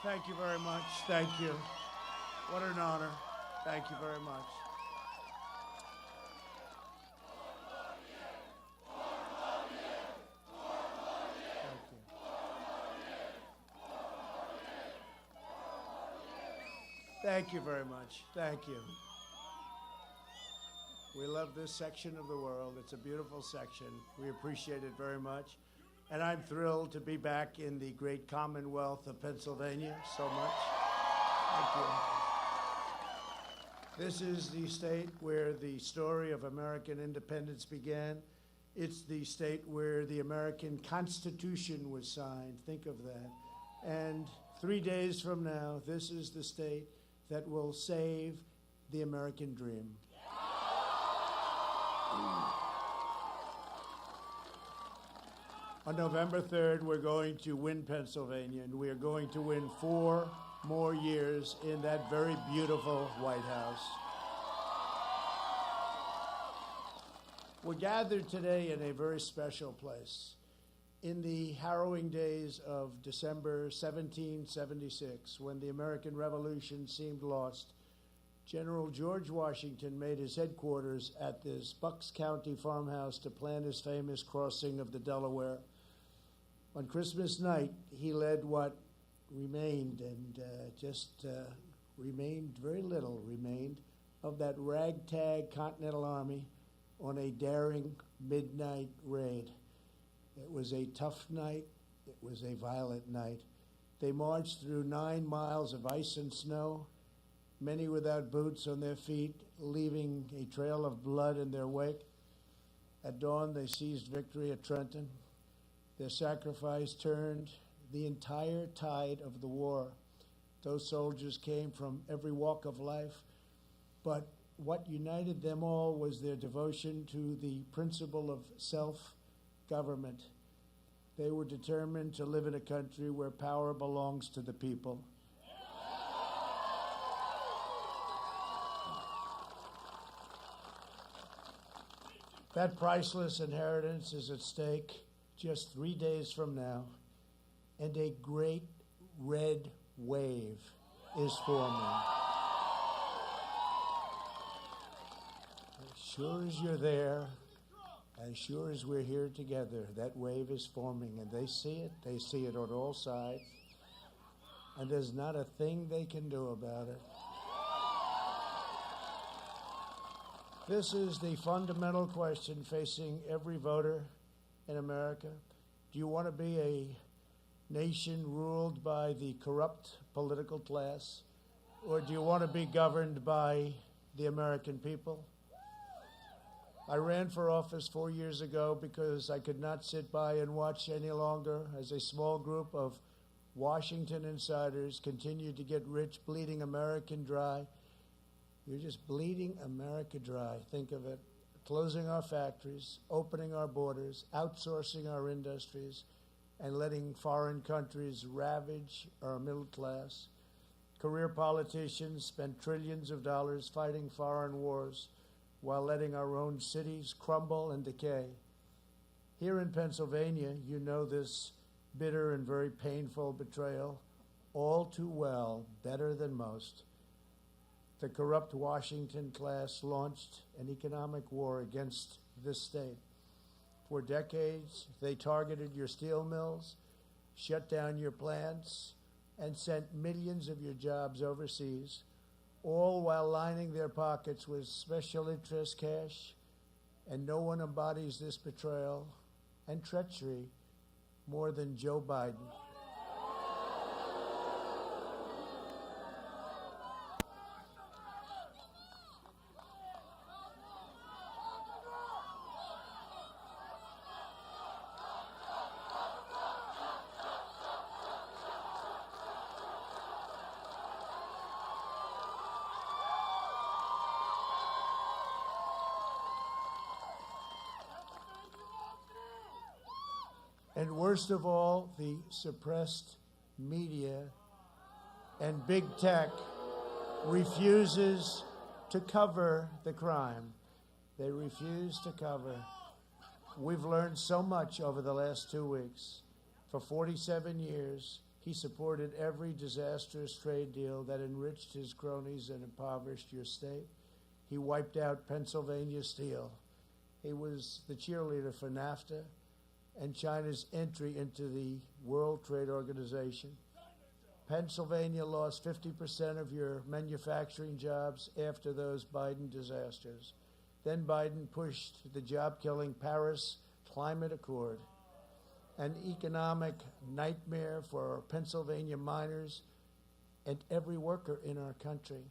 Thank you very much. Thank you. What an honor. Thank you very much. Thank you. Thank you very much. Thank you. We love this section of the world. It's a beautiful section. We appreciate it very much. And I'm thrilled to be back in the great Commonwealth of Pennsylvania so much. Thank you. This is the state where the story of American independence began. It's the state where the American Constitution was signed. Think of that. And 3 days from now, this is the state that will save the American dream. On November 3rd, we're going to win Pennsylvania, and we are going to win 4 more years in that very beautiful White House. We're gathered today in a very special place. In the harrowing days of December 1776, when the American Revolution seemed lost, General George Washington made his headquarters at this Bucks County farmhouse to plan his famous crossing of the Delaware. On Christmas night, he led what remained, and remained, very little remained, of that ragtag Continental Army on a daring midnight raid. It was a tough night. It was a violent night. They marched through 9 miles of ice and snow, many without boots on their feet, leaving a trail of blood in their wake. At dawn, they seized victory at Trenton. Their sacrifice turned the entire tide of the war. Those soldiers came from every walk of life, but what united them all was their devotion to the principle of self-government. They were determined to live in a country where power belongs to the people. That priceless inheritance is at stake just 3 days from now, and a great red wave is forming. As sure as you're there, as sure as we're here together, that wave is forming, and they see it on all sides, and there's not a thing they can do about it. This is the fundamental question facing every voter in America. Do you want to be a nation ruled by the corrupt political class, or do you want to be governed by the American people? I ran for office 4 years ago because I could not sit by and watch any longer as a small group of Washington insiders continued to get rich, bleeding America dry. You're just bleeding America dry. Think of it. Closing our factories, opening our borders, outsourcing our industries, and letting foreign countries ravage our middle class. Career politicians spend trillions of dollars fighting foreign wars while letting our own cities crumble and decay. Here in Pennsylvania, you know this bitter and very painful betrayal all too well, better than most. The corrupt Washington class launched an economic war against this state. For decades, they targeted your steel mills, shut down your plants, and sent millions of your jobs overseas, all while lining their pockets with special interest cash. And no one embodies this betrayal and treachery more than Joe Biden. And worst of all, the suppressed media and big tech refuses to cover the crime. They refuse to cover. We've learned so much over the last 2 weeks. For 47 years, He supported every disastrous trade deal that enriched his cronies and impoverished your state. He wiped out Pennsylvania Steel. He was the cheerleader for NAFTA and China's entry into the World Trade Organization. Pennsylvania lost 50% of your manufacturing jobs after those Biden disasters. Then Biden pushed the job-killing Paris Climate Accord, an economic nightmare for Pennsylvania miners and every worker in our country.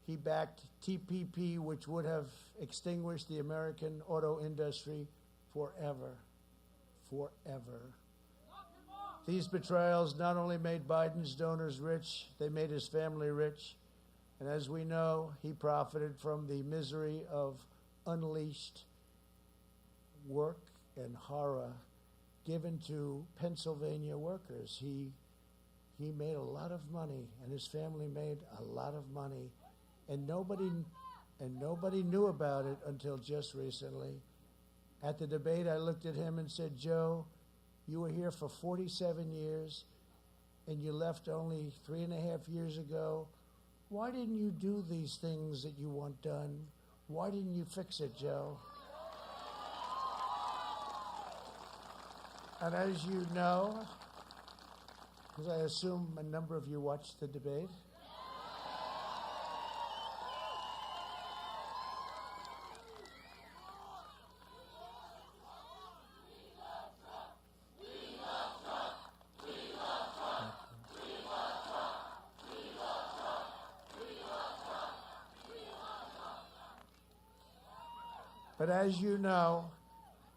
He backed TPP, which would have extinguished the American auto industry forever. Forever. These betrayals not only made Biden's donors rich, they made his family rich. And as we know, he profited from the misery of unleashed work and horror given to Pennsylvania workers. He made a lot of money, and his family made a lot of money, and nobody knew about it until just recently. At the debate, I looked at him and said, "Joe, you were here for 47 years, and you left only 3.5 years ago. Why didn't you do these things that you want done? Why didn't you fix it, Joe?" And as you know, because I assume a number of you watched the debate, but as you know,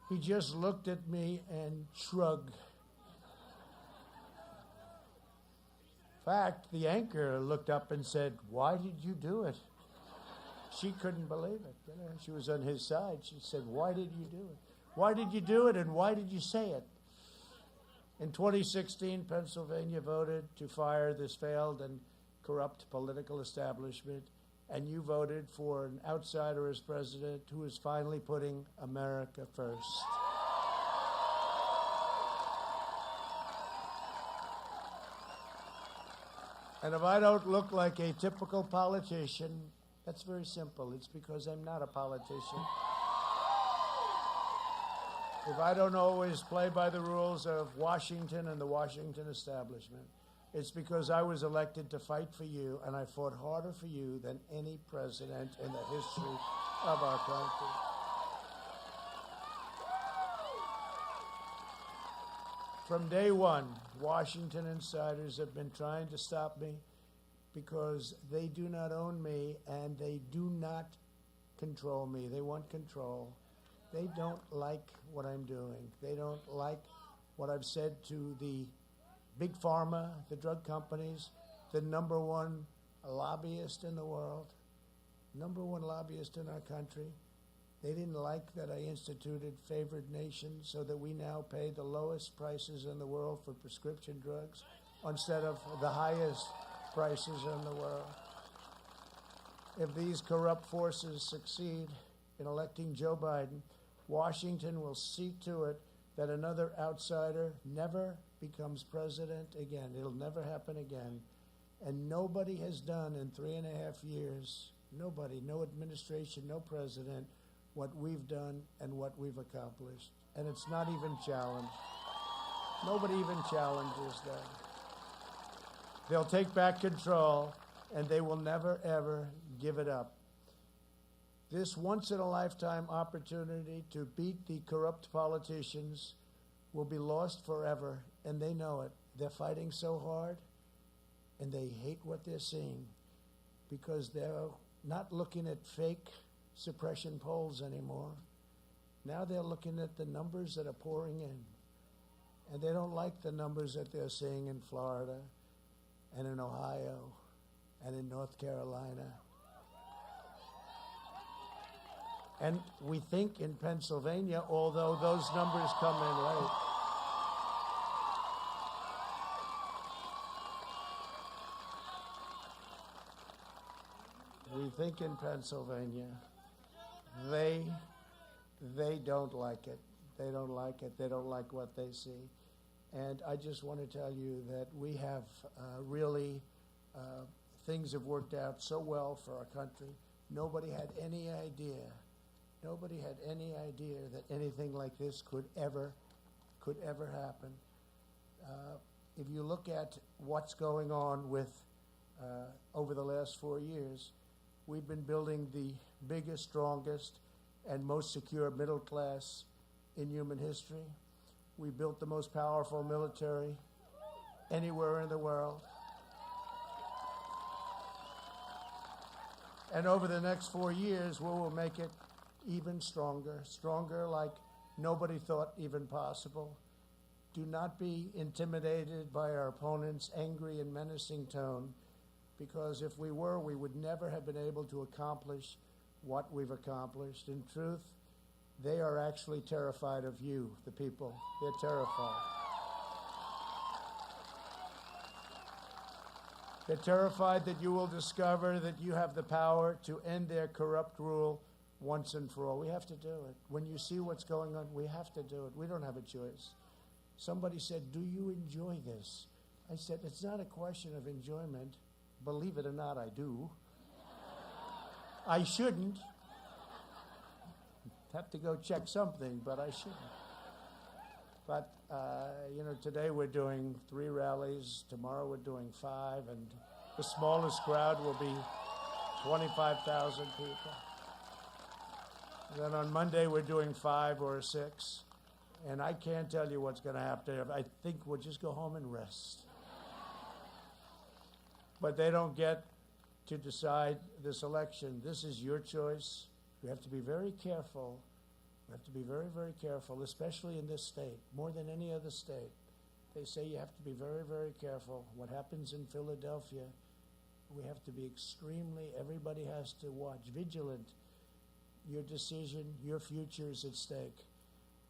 he just looked at me and shrugged. In fact, the anchor looked up and said, "Why did you do it?" She couldn't believe it. You know, she was on his side. She said, "Why did you do it? Why did you do it, and why did you say it?" In 2016, Pennsylvania voted to fire this failed and corrupt political establishment, and you voted for an outsider as president who is finally putting America first. And if I don't look like a typical politician, that's very simple. It's because I'm not a politician. If I don't always play by the rules of Washington and the Washington establishment, it's because I was elected to fight for you, and I fought harder for you than any president in the history of our country. From day one, Washington insiders have been trying to stop me because they do not own me and they do not control me. They want control. They don't like what I'm doing. They don't like what I've said to the Big Pharma, the drug companies, the number one lobbyist in the world, number one lobbyist in our country. They didn't like that I instituted favored nations so that we now pay the lowest prices in the world for prescription drugs instead of the highest prices in the world. If these corrupt forces succeed in electing Joe Biden, Washington will see to it that another outsider never becomes president again. It'll never happen again. And nobody has done in 3.5 years, nobody, no administration, no president, what we've done and what we've accomplished. And it's not even challenged. Nobody even challenges that. They'll take back control, and they will never, ever give it up. This once-in-a-lifetime opportunity to beat the corrupt politicians will be lost forever, and they know it. They're fighting so hard, and they hate what they're seeing because they're not looking at fake suppression polls anymore. Now they're looking at the numbers that are pouring in, and they don't like the numbers that they're seeing in Florida and in Ohio and in North Carolina. And we think in Pennsylvania, although those numbers come in late. We think in Pennsylvania, they don't like it. They don't like it. They don't like what they see. And I just want to tell you that we have really, things have worked out so well for our country. Nobody had any idea that anything like this could ever happen. If you look at what's going on with, over the last 4 years, we've been building the biggest, strongest, and most secure middle class in human history. We built the most powerful military anywhere in the world. And over the next 4 years, we will make it even stronger like nobody thought even possible. Do not be intimidated by our opponents' angry and menacing tone, because if we were, we would never have been able to accomplish what we've accomplished. In truth, they are actually terrified of you, the people. They're terrified. They're terrified that you will discover that you have the power to end their corrupt rule once and for all. We have to do it. When you see what's going on, we have to do it. We don't have a choice. Somebody said, "Do you enjoy this?" I said, "It's not a question of enjoyment. Believe it or not, I do. I shouldn't. Have to go check something, but I shouldn't." But, today we're doing 3 rallies. Tomorrow we're doing 5, and the smallest crowd will be 25,000 people. Then on Monday we're doing 5 or 6, and I can't tell you what's going to happen. I think we'll just go home and rest. But they don't get to decide this election. This is your choice. We have to be very careful. We have to be very, very careful, especially in this state, more than any other state. They say you have to be very, very careful. What happens in Philadelphia, we have to be everybody has to watch, vigilant. Your decision, your future is at stake.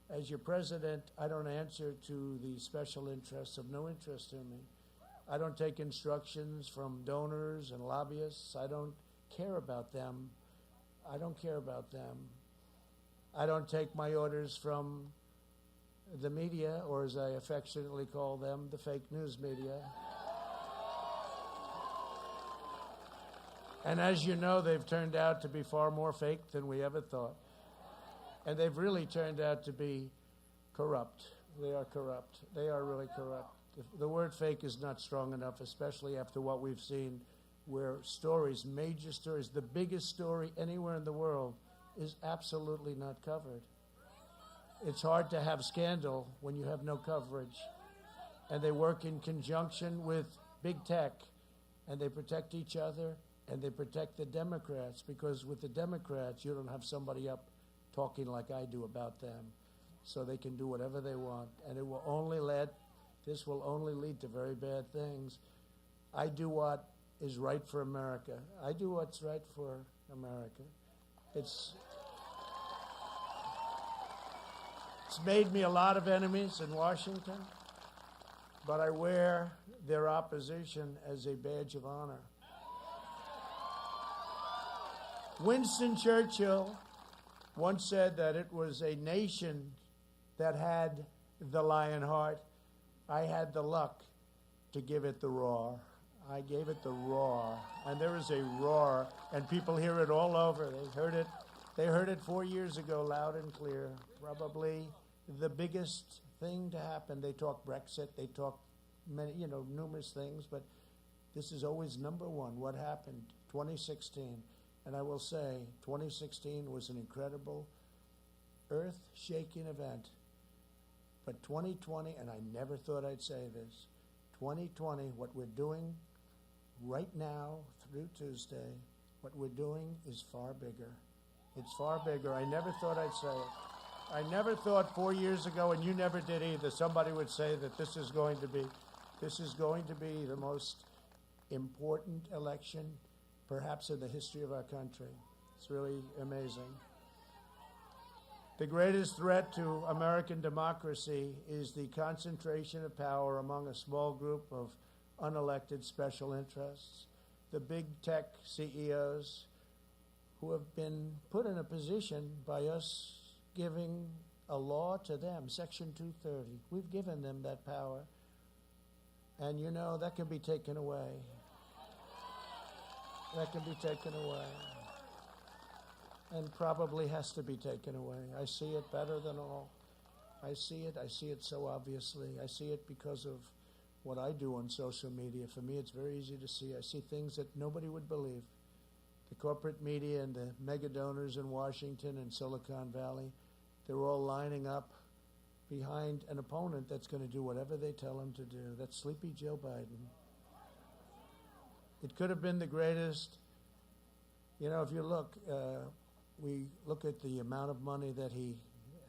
As your president, I don't answer to the special interests of no interest in me. I don't take instructions from donors and lobbyists. I don't care about them. I don't take my orders from the media, or as I affectionately call them, the fake news media. And as you know, they've turned out to be far more fake than we ever thought. And they've really turned out to be corrupt. They are corrupt. They are really corrupt. The word fake is not strong enough, especially after what we've seen, where stories, major stories, the biggest story anywhere in the world is absolutely not covered. It's hard to have scandal when you have no coverage. And they work in conjunction with big tech, and they protect each other, and they protect the Democrats, because with the Democrats, you don't have somebody up talking like I do about them. So they can do whatever they want, and this will only lead to very bad things. I do what is right for America. I do what's right for America. It's made me a lot of enemies in Washington, but I wear their opposition as a badge of honor. Winston Churchill once said that it was a nation that had the lion heart. I had the luck to give it the roar. I gave it the roar, and there is a roar, and people hear it all over. They heard it 4 years ago, loud and clear. Probably the biggest thing to happen. They talk Brexit, they talk numerous things, but this is always number one. What happened? 2016, and I will say, 2016 was an incredible, earth-shaking event. But 2020, and I never thought I'd say this, 2020, what we're doing right now through Tuesday, what we're doing is far bigger. It's far bigger. I never thought I'd say it. I never thought 4 years ago, and you never did either, somebody would say that this is going to be the most important election perhaps in the history of our country. It's really amazing. The greatest threat to American democracy is the concentration of power among a small group of unelected special interests, the big tech CEOs who have been put in a position by us giving a law to them, Section 230. We've given them that power. And you know, that can be taken away. That can be taken away. And probably has to be taken away. I see it better than all. I see it so obviously. I see it because of what I do on social media. For me, it's very easy to see. I see things that nobody would believe. The corporate media and the mega donors in Washington and Silicon Valley, they're all lining up behind an opponent that's going to do whatever they tell him to do. That's sleepy Joe Biden. It could have been the greatest. You know, if you look, we look at the amount of money that he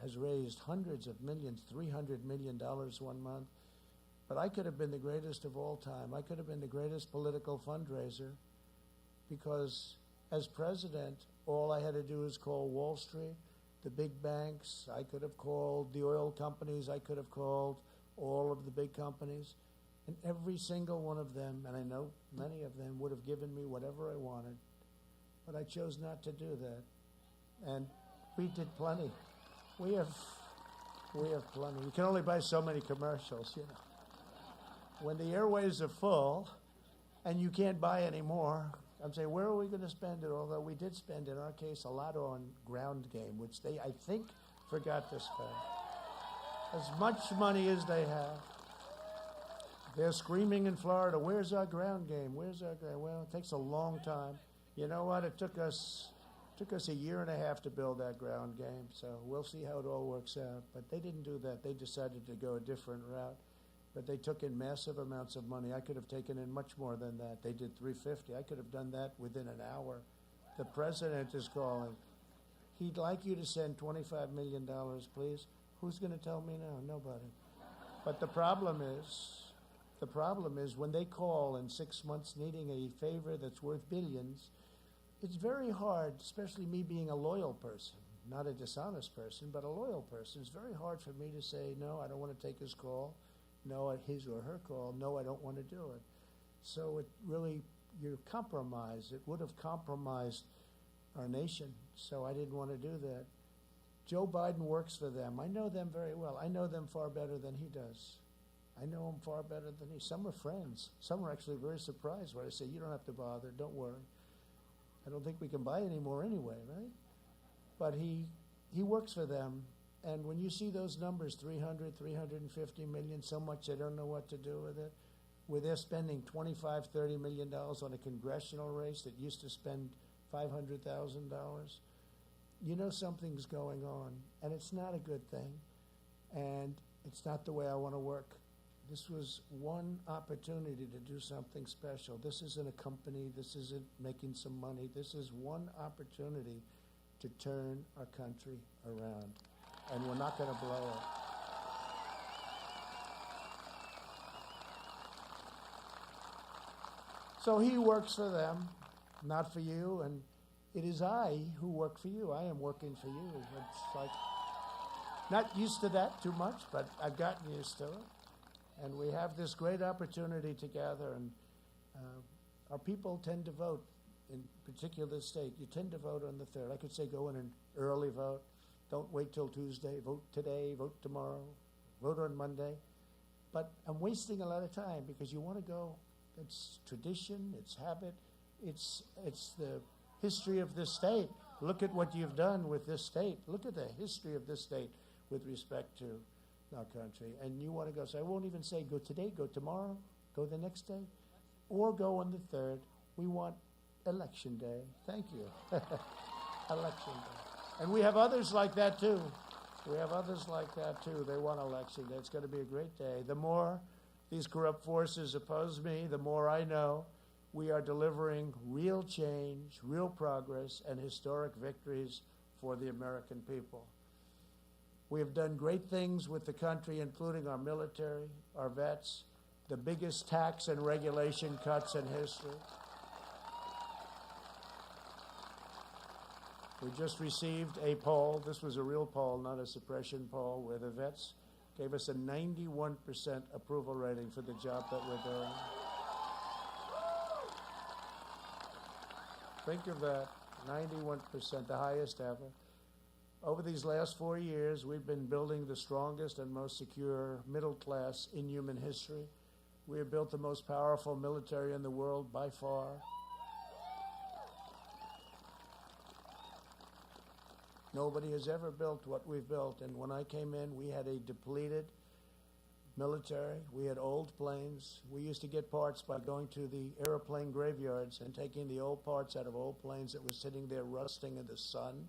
has raised, hundreds of millions, $300 million 1 month. But I could have been the greatest of all time. I could have been the greatest political fundraiser because as president, all I had to do is call Wall Street, the big banks. I could have called the oil companies. I could have called all of the big companies. And every single one of them, and I know many of them, would have given me whatever I wanted. But I chose not to do that. And we did plenty. We have plenty. We can only buy so many commercials, you know. When the airwaves are full and you can't buy any more, I'm saying, where are we going to spend it? Although we did spend, in our case, a lot on ground game, which they, I think, forgot to spend. As much money as they have. They're screaming in Florida, where's our ground game? Where's our ground? Well, it takes a long time. You know what? It took us a year and a half to build that ground game, so we'll see how it all works out. But they didn't do that. They decided to go a different route. But they took in massive amounts of money. I could have taken in much more than that. They did $350. I could have done that within an hour. The president is calling. He'd like you to send $25 million, please. Who's going to tell me no? Nobody. But the problem is when they call in 6 months needing a favor that's worth billions, it's very hard, especially me being a loyal person, not a dishonest person, but a loyal person. It's very hard for me to say, no, I don't want to take his call. No, his or her call. No, I don't want to do it. So it really, you're compromised. It would have compromised our nation. So I didn't want to do that. Joe Biden works for them. I know them very well. I know them far better than he does. I know him far better than he. Some are friends. Some are actually very surprised when I say, you don't have to bother. Don't worry. I don't think we can buy any more anyway, right? But he works for them. And when you see those numbers, 300, 350 million, so much they don't know what to do with it, where they're spending $25, $30 million on a congressional race that used to spend $500,000, you know something's going on. And it's not a good thing. And it's not the way I want to work. This was one opportunity to do something special. This isn't a company. This isn't making some money. This is one opportunity to turn our country around. And we're not going to blow it. So he works for them, not for you, and it is I who work for you. I am working for you. It's like, not used to that too much, but I've gotten used to it. And we have this great opportunity together, and our people tend to vote in particular state. You tend to vote on the 3rd. I could say go in an early vote. Don't wait till Tuesday. Vote today, vote tomorrow, vote on Monday. But I'm wasting a lot of time because you want to go. It's tradition, it's habit, it's the history of this state. Look at what you've done with this state. Look at the history of this state with respect to our country. And you want to go, so I won't even say go today, go tomorrow, go the next day, or go on the 3rd. We want election day. Thank you. Election day. And we have others like that, too. We have others like that, too. They want election day. It's going to be a great day. The more these corrupt forces oppose me, the more I know we are delivering real change, real progress, and historic victories for the American people. We have done great things with the country, including our military, our vets, the biggest tax and regulation cuts in history. We just received a poll. This was a real poll, not a suppression poll, where the vets gave us a 91% approval rating for the job that we're doing. Think of that, 91%, the highest ever. Over these last 4 years, we've been building the strongest and most secure middle class in human history. We have built the most powerful military in the world by far. Nobody has ever built what we've built. And when I came in, we had a depleted military. We had old planes. We used to get parts by going to the airplane graveyards and taking the old parts out of old planes that were sitting there rusting in the sun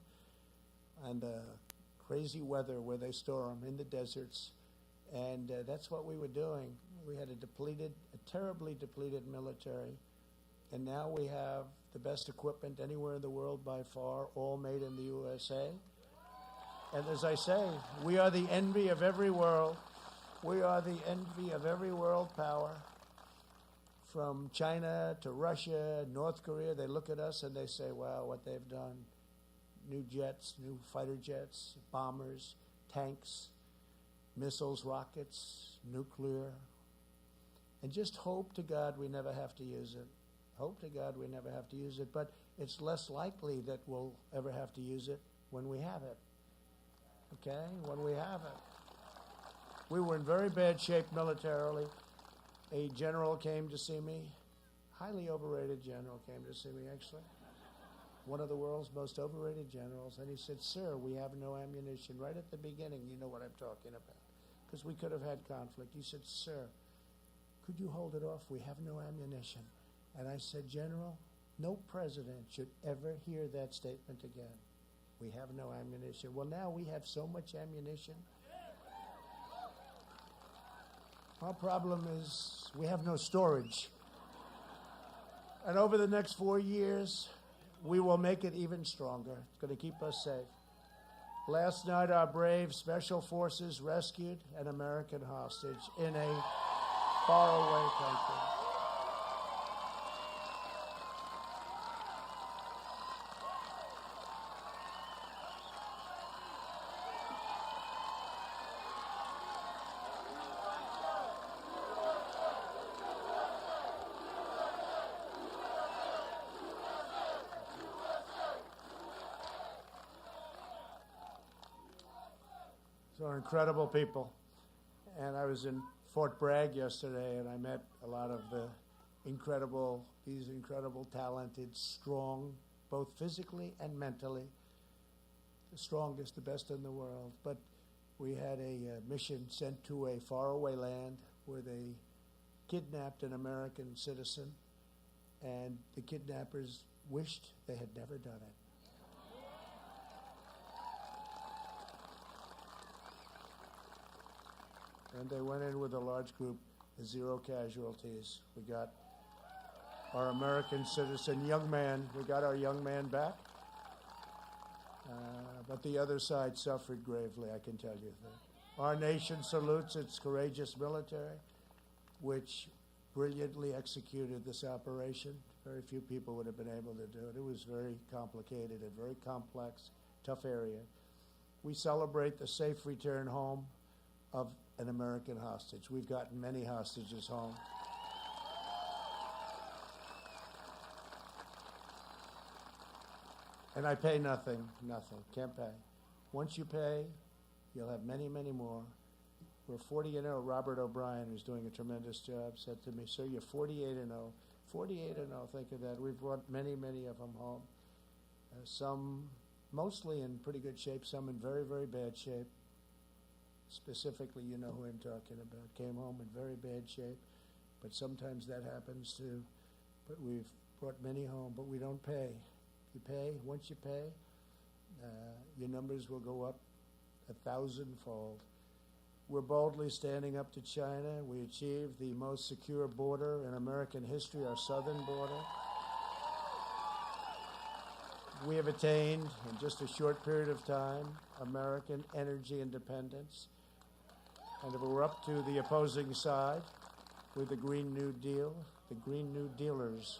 and crazy weather where they store them in the deserts. And that's what we were doing. We had a terribly depleted military. And now we have the best equipment anywhere in the world by far, all made in the USA. And as I say, we are the envy of every world. We are the envy of every world power. From China to Russia, North Korea, they look at us and they say, wow, what they've done. New jets, new fighter jets, bombers, tanks, missiles, rockets, nuclear. And just hope to God we never have to use it. Hope to God we never have to use it. But it's less likely that we'll ever have to use it when we have it. Okay? When we have it. We were in very bad shape militarily. A general came to see me, highly overrated general came to see me actually. One of the world's most overrated generals. And he said, sir, we have no ammunition. Right at the beginning, you know what I'm talking about. Because we could have had conflict. He said, sir, could you hold it off? We have no ammunition. And I said, General, no president should ever hear that statement again. We have no ammunition. Well, now we have so much ammunition. Our problem is we have no storage. And over the next 4 years, we will make it even stronger. It's going to keep us safe. Last night, our brave special forces rescued an American hostage in a faraway country. They're incredible people. And I was in Fort Bragg yesterday, and I met a lot of these incredible, talented, strong, both physically and mentally, the strongest, the best in the world. But we had a mission sent to a faraway land where they kidnapped an American citizen, and the kidnappers wished they had never done it. And they went in with a large group, 0 casualties. We got our American citizen, young man, we got our young man back. But the other side suffered gravely, I can tell you that. Our nation salutes its courageous military, which brilliantly executed this operation. Very few people would have been able to do it. It was very complicated, a very complex, tough area. We celebrate the safe return home of an American hostage. We've gotten many hostages home. And I pay nothing, can't pay. Once you pay, you'll have many, many more. We're 40-0. Robert O'Brien, who's doing a tremendous job, said to me, sir, you're 48-0. 48-0, think of that. We've brought many, many of them home. Some mostly in pretty good shape, some in very, very bad shape. Specifically, you know who I'm talking about. Came home in very bad shape, but sometimes that happens too. But we've brought many home, but we don't pay. You pay, once you pay, your numbers will go up 1,000-fold. We're boldly standing up to China. We achieved the most secure border in American history, our southern border. We have attained, in just a short period of time, American energy independence. And if we're up to the opposing side with the Green New Deal, the Green New Dealers,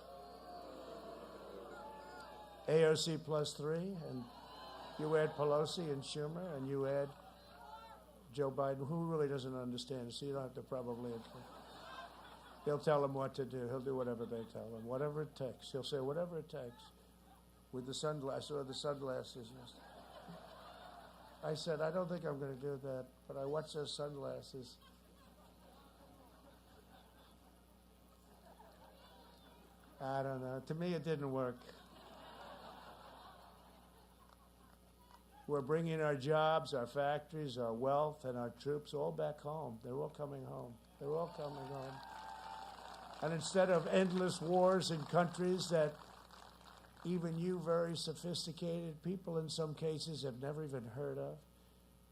AOC +3, and you add Pelosi and Schumer, and you add Joe Biden, who really doesn't understand it, so you don't have to probably. They'll tell him what to do. He'll do whatever they tell him, whatever it takes. He'll say whatever it takes. With the sunglasses, or the sunglasses. I said, I don't think I'm going to do that, but I watched those sunglasses. I don't know. To me, it didn't work. We're bringing our jobs, our factories, our wealth, and our troops all back home. They're all coming home. They're all coming home. And instead of endless wars in countries that even you very sophisticated people in some cases have never even heard of,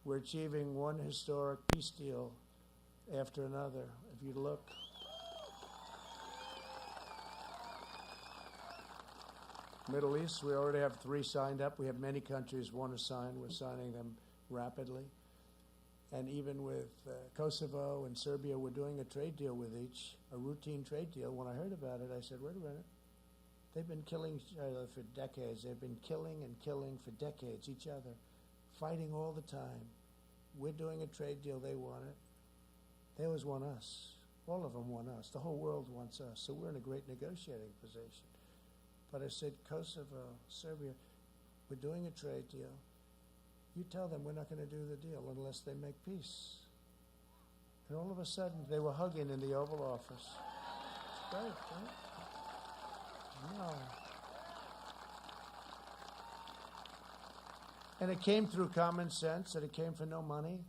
we're achieving one historic peace deal after another. If you look. Middle East, we already have 3 signed up. We have many countries want to sign. We're signing them rapidly. And even with Kosovo and Serbia, we're doing a trade deal with each, a routine trade deal. When I heard about it, I said, wait a minute. They've been killing each other for decades. They've been killing and killing for decades, each other, fighting all the time. We're doing a trade deal. They want it. They always want us. All of them want us. The whole world wants us. So we're in a great negotiating position. But I said, Kosovo, Serbia, we're doing a trade deal. You tell them we're not going to do the deal unless they make peace. And all of a sudden, they were hugging in the Oval Office. It's great, right? No. And it came through common sense, and it came for no money.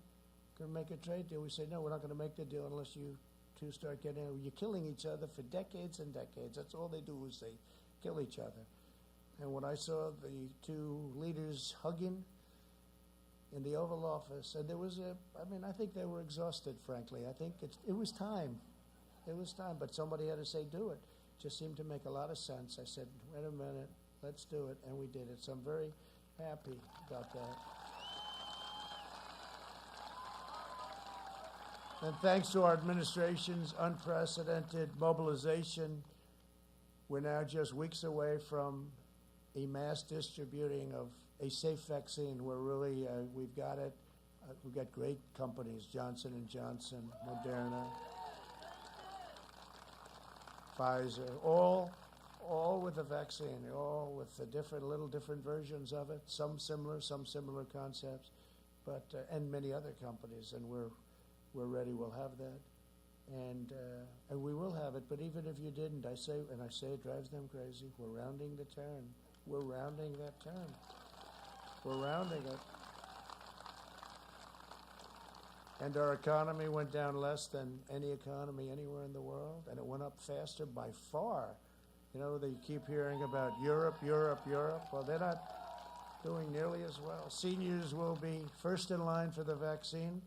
Going to make a trade deal. We say, no, we're not going to make the deal unless you two start getting it. You're killing each other for decades and decades. That's all they do is they kill each other. And when I saw the 2 leaders hugging in the Oval Office, and there was I think they were exhausted, frankly. I think it was time. It was time, but somebody had to say, do it. Just seemed to make a lot of sense. I said, wait a minute, let's do it, and we did it. So I'm very happy about that. And thanks to our administration's unprecedented mobilization, we're now just weeks away from a mass distributing of a safe vaccine. We're really, we've got it. We've got great companies, Johnson & Johnson, Moderna, Pfizer, all with a vaccine, all with the little different versions of it, some similar concepts, but, and many other companies, and we're ready, we'll have that. And we will have it, but even if you didn't, I say it drives them crazy. We're rounding the turn. We're rounding that turn. We're rounding it. And our economy went down less than any economy anywhere in the world, and it went up faster by far. You know, they keep hearing about Europe. Well, they're not doing nearly as well. Seniors will be first in line for the vaccine,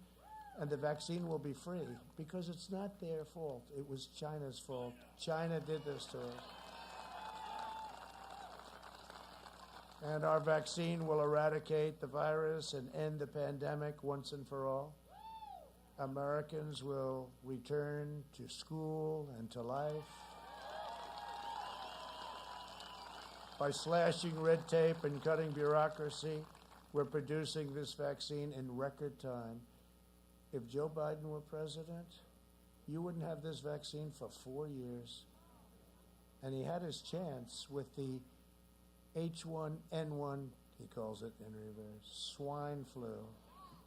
and the vaccine will be free because it's not their fault. It was China's fault. China did this to us. And our vaccine will eradicate the virus and end the pandemic once and for all. Americans will return to school and to life. By slashing red tape and cutting bureaucracy, we're producing this vaccine in record time. If Joe Biden were president, you wouldn't have this vaccine for 4 years. And he had his chance with the H1N1, he calls it in reverse, swine flu,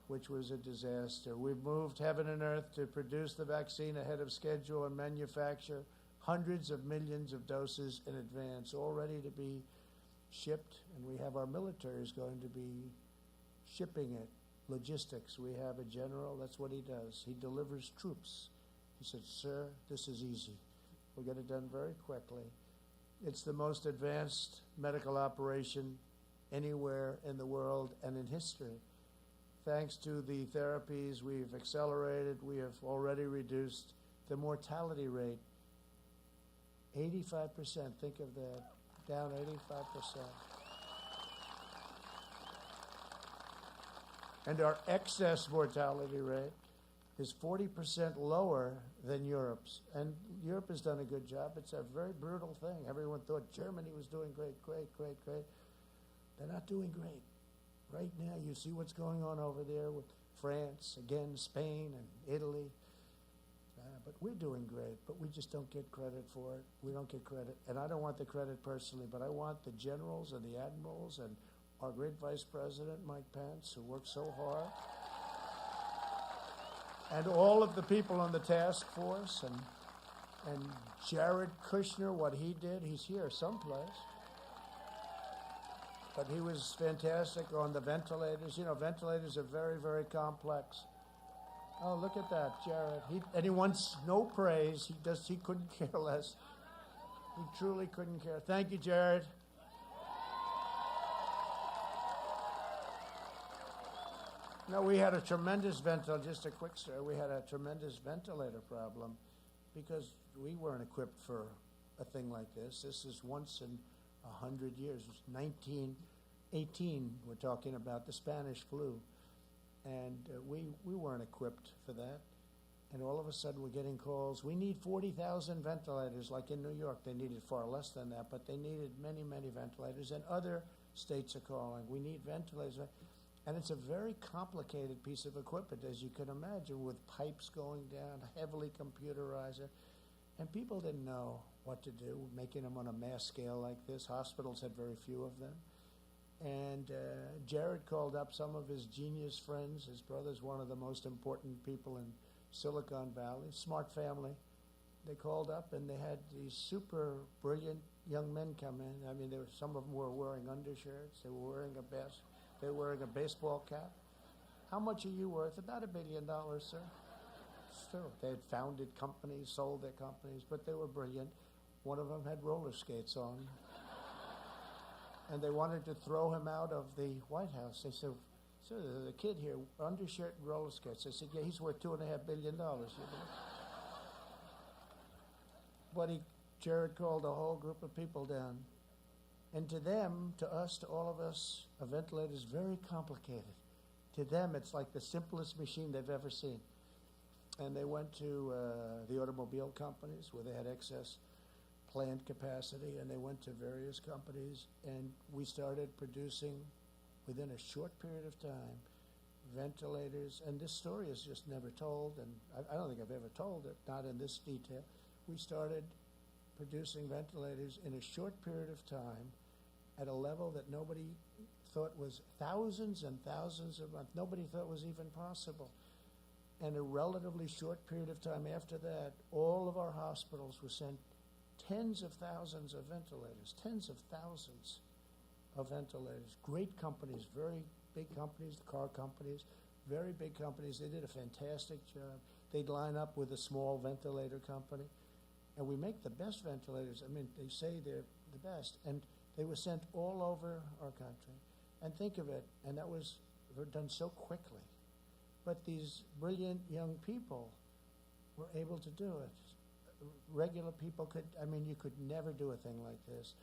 which was a disaster. We've moved heaven and earth to produce the vaccine ahead of schedule and manufacture hundreds of millions of doses in advance, all ready to be shipped. And we have our military is going to be shipping it. Logistics, we have a general, that's what he does. He delivers troops. He said, sir, this is easy. We'll get it done very quickly. It's the most advanced medical operation anywhere in the world and in history. Thanks to the therapies we've accelerated, we have already reduced the mortality rate. 85%, think of that, down 85%. And our excess mortality rate is 40% lower than Europe's. And Europe has done a good job. It's a very brutal thing. Everyone thought Germany was doing great. They're not doing great. Right now, you see what's going on over there with France, again, Spain and Italy. But we're doing great, but we just don't get credit for it. We don't get credit. And I don't want the credit personally, but I want the generals and the admirals and our great Vice President, Mike Pence, who worked so hard, and all of the people on the task force, and Jared Kushner, what he did. He's here someplace. But he was fantastic on the ventilators. You know, ventilators are very, very complex. Oh, look at that, Jared. And he wants no praise. He couldn't care less. He truly couldn't care. Thank you, Jared. No, we had a tremendous just a quick story. We had a tremendous ventilator problem because we weren't equipped for a thing like this. This is once in 100 years. It was 1918, we're talking about the Spanish flu. And we weren't equipped for that. And all of a sudden we're getting calls. We need 40,000 ventilators, like in New York. They needed far less than that, but they needed many, many ventilators. And other states are calling. We need ventilators. And it's a very complicated piece of equipment, as you can imagine, with pipes going down, heavily computerized. And people didn't know what to do, making them on a mass scale like this. Hospitals had very few of them. And Jared called up some of his genius friends. His brother's one of the most important people in Silicon Valley, smart family. They called up and they had these super brilliant young men come in. I mean, some of them were wearing undershirts. They were wearing a baseball cap. How much are you worth? About $1 billion, sir. Still, they had founded companies, sold their companies, but they were brilliant. One of them had roller skates on. And they wanted to throw him out of the White House. They said, "Sir, there's a kid here, undershirt and roller skates." I said, "Yeah, he's worth $2.5 billion. You know? But Jared called a whole group of people down. And to them, to us, to all of us, a ventilator is very complicated. To them, it's like the simplest machine they've ever seen. And they went to the automobile companies where they had excess plant capacity, and they went to various companies, and we started producing, within a short period of time, ventilators. And this story is just never told, and I don't think I've ever told it, not in this detail. We started producing ventilators in a short period of time at a level that nobody thought was thousands and thousands of months. Nobody thought was even possible. And a relatively short period of time after that, all of our hospitals were sent tens of thousands of ventilators, tens of thousands of ventilators. Great companies, very big companies, car companies, very big companies. They did a fantastic job. They'd line up with a small ventilator company. And we make the best ventilators. I mean, they say they're the best. And they were sent all over our country. And think of it, and that was done so quickly. But these brilliant young people were able to do it. Regular people you could never do a thing like this.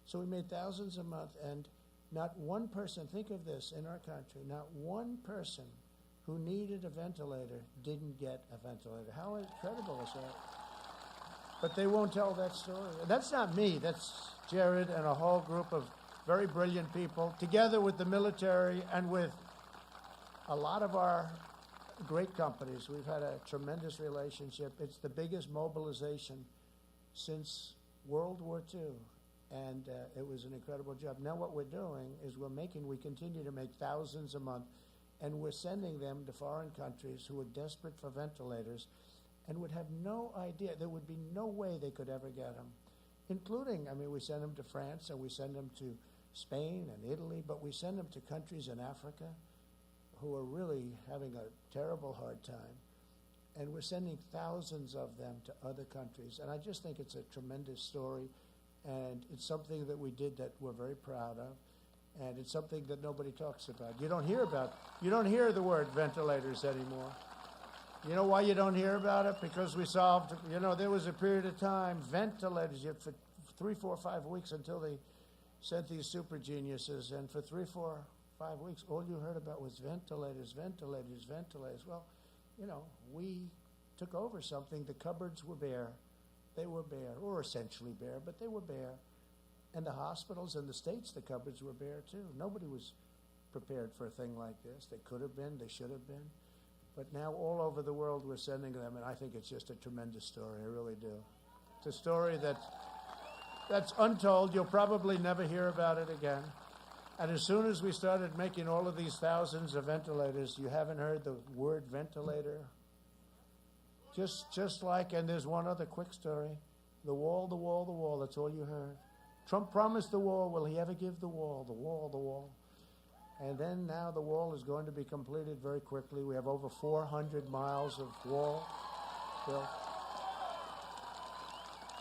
So we made thousands a month, and not one person, think of this, in our country, not one person who needed a ventilator didn't get a ventilator. How incredible is that? But they won't tell that story. And that's not me, that's Jared and a whole group of very brilliant people, together with the military and with a lot of our great companies. We've had a tremendous relationship. It's the biggest mobilization since World War II, and it was an incredible job. Now what we're doing is we continue to make thousands a month, and we're sending them to foreign countries who are desperate for ventilators and would have no idea. There would be no way they could ever get them, including, we send them to France, and we send them to Spain and Italy, but we send them to countries in Africa who are really having a terrible hard time. And we're sending thousands of them to other countries. And I just think it's a tremendous story. And it's something that we did that we're very proud of. And it's something that nobody talks about. You don't hear the word ventilators anymore. You know why you don't hear about it? Because we solved, there was a period of time, ventilators, for 3, 4, 5 weeks until they sent these super geniuses. And for 3, 4, 5 weeks, all you heard about was ventilators, ventilators, ventilators. Well, we took over something. The cupboards were bare. They were bare, or essentially bare, but they were bare. And the hospitals in the States, the cupboards were bare too. Nobody was prepared for a thing like this. They could have been, they should have been. But now all over the world we're sending them, and I think it's just a tremendous story. I really do. It's a story that's untold. You'll probably never hear about it again. And as soon as we started making all of these thousands of ventilators, you haven't heard the word ventilator? Just like, and there's one other quick story. The wall, the wall, the wall, that's all you heard. Trump promised the wall. Will he ever give the wall? The wall, the wall. And then now the wall is going to be completed very quickly. We have over 400 miles of wall built.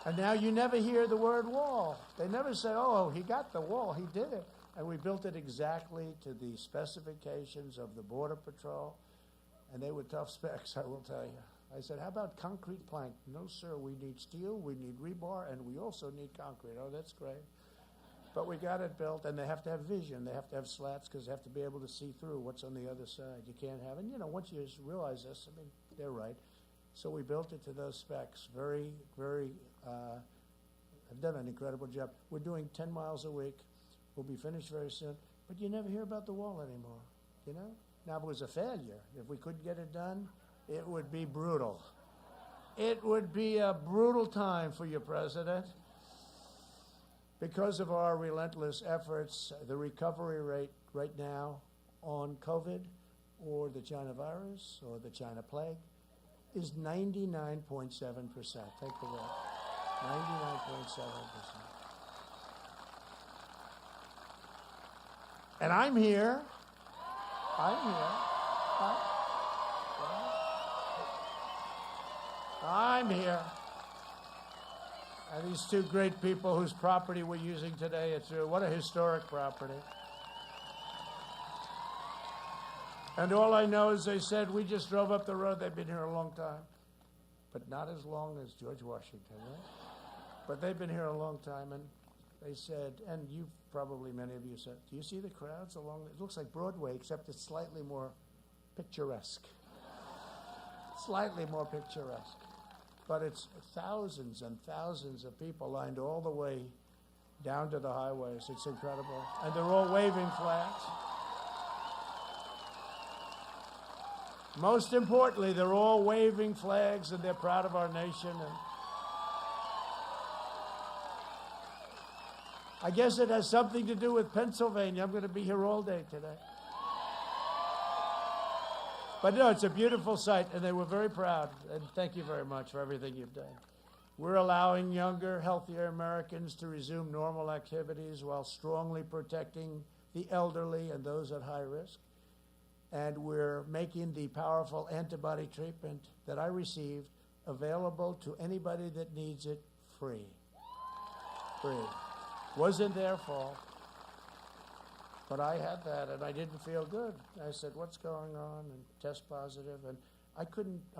And now you never hear the word wall. They never say, oh, he got the wall, he did it. And we built it exactly to the specifications of the Border Patrol. And they were tough specs, I will tell you. I said, how about concrete plank? No, sir, we need steel, we need rebar, and we also need concrete. Oh, that's great. But we got it built, and they have to have vision. They have to have slats because they have to be able to see through what's on the other side. You can't have, and once you realize this, I mean, they're right. So we built it to those specs. Very, very, I've done an incredible job. We're doing 10 miles a week. We'll be finished very soon. But you never hear about the wall anymore, Now, if it was a failure, if we couldn't get it done, it would be brutal. It would be a brutal time for you, President. Because of our relentless efforts, the recovery rate right now on COVID or the China virus or the China plague is 99.7%. Take the word. 99.7%. And I'm here. I'm here. And these two great people whose property we're using today, what a historic property. And all I know is they said, we just drove up the road, they've been here a long time. But not as long as George Washington, right? But they've been here a long time, and they said, and you probably, many of you said, do you see the crowds along, it looks like Broadway, except it's slightly more picturesque. Slightly more picturesque. But it's thousands and thousands of people lined all the way down to the highways. It's incredible. And they're all waving flags. Most importantly, they're all waving flags, and they're proud of our nation. And I guess it has something to do with Pennsylvania. I'm going to be here all day today. But no, it's a beautiful sight, and they were very proud. And thank you very much for everything you've done. We're allowing younger, healthier Americans to resume normal activities while strongly protecting the elderly and those at high risk. And we're making the powerful antibody treatment that I received available to anybody that needs it free. Free. Wasn't their fault. But I had that, and I didn't feel good. I said, what's going on? And test positive. And I'm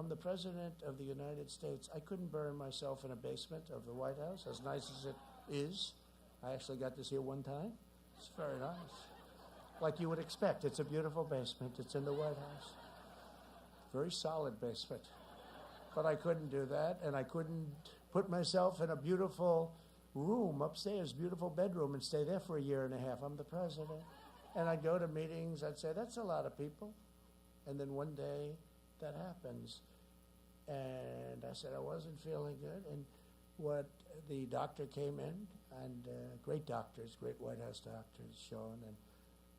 the President of the United States. I couldn't bury myself in a basement of the White House, as nice as it is. I actually got to see it one time. It's very nice. Like you would expect. It's a beautiful basement. It's in the White House. Very solid basement. But I couldn't do that, and I couldn't put myself in a beautiful room upstairs, beautiful bedroom, and stay there for a year and a half. I'm the president. And I'd go to meetings, I'd say, that's a lot of people. And then one day, that happens. And I said, I wasn't feeling good. And the doctor came in, and great doctors, great White House doctors, Sean,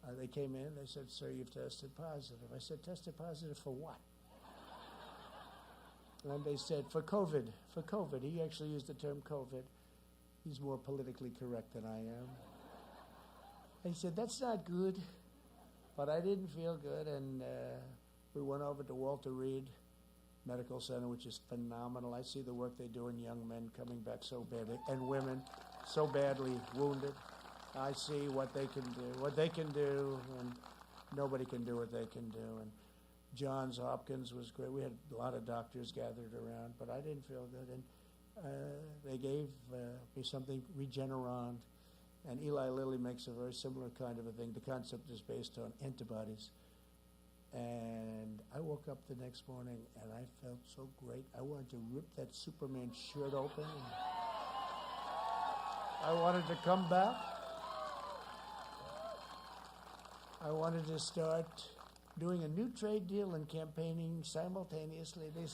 and they came in, they said, sir, you've tested positive. I said, tested positive for what? And they said, for COVID. For COVID. He actually used the term COVID. He's more politically correct than I am. He said, that's not good. But I didn't feel good, and we went over to Walter Reed Medical Center, which is phenomenal. I see the work they do in young men coming back so badly, and women so badly wounded. I see what they can do, and nobody can do what they can do. And Johns Hopkins was great. We had a lot of doctors gathered around, but I didn't feel good. And they gave me something, Regeneron, and Eli Lilly makes a very similar kind of a thing. The concept is based on antibodies. And I woke up the next morning, and I felt so great. I wanted to rip that Superman shirt open. And I wanted to come back. I wanted to start doing a new trade deal and campaigning simultaneously. They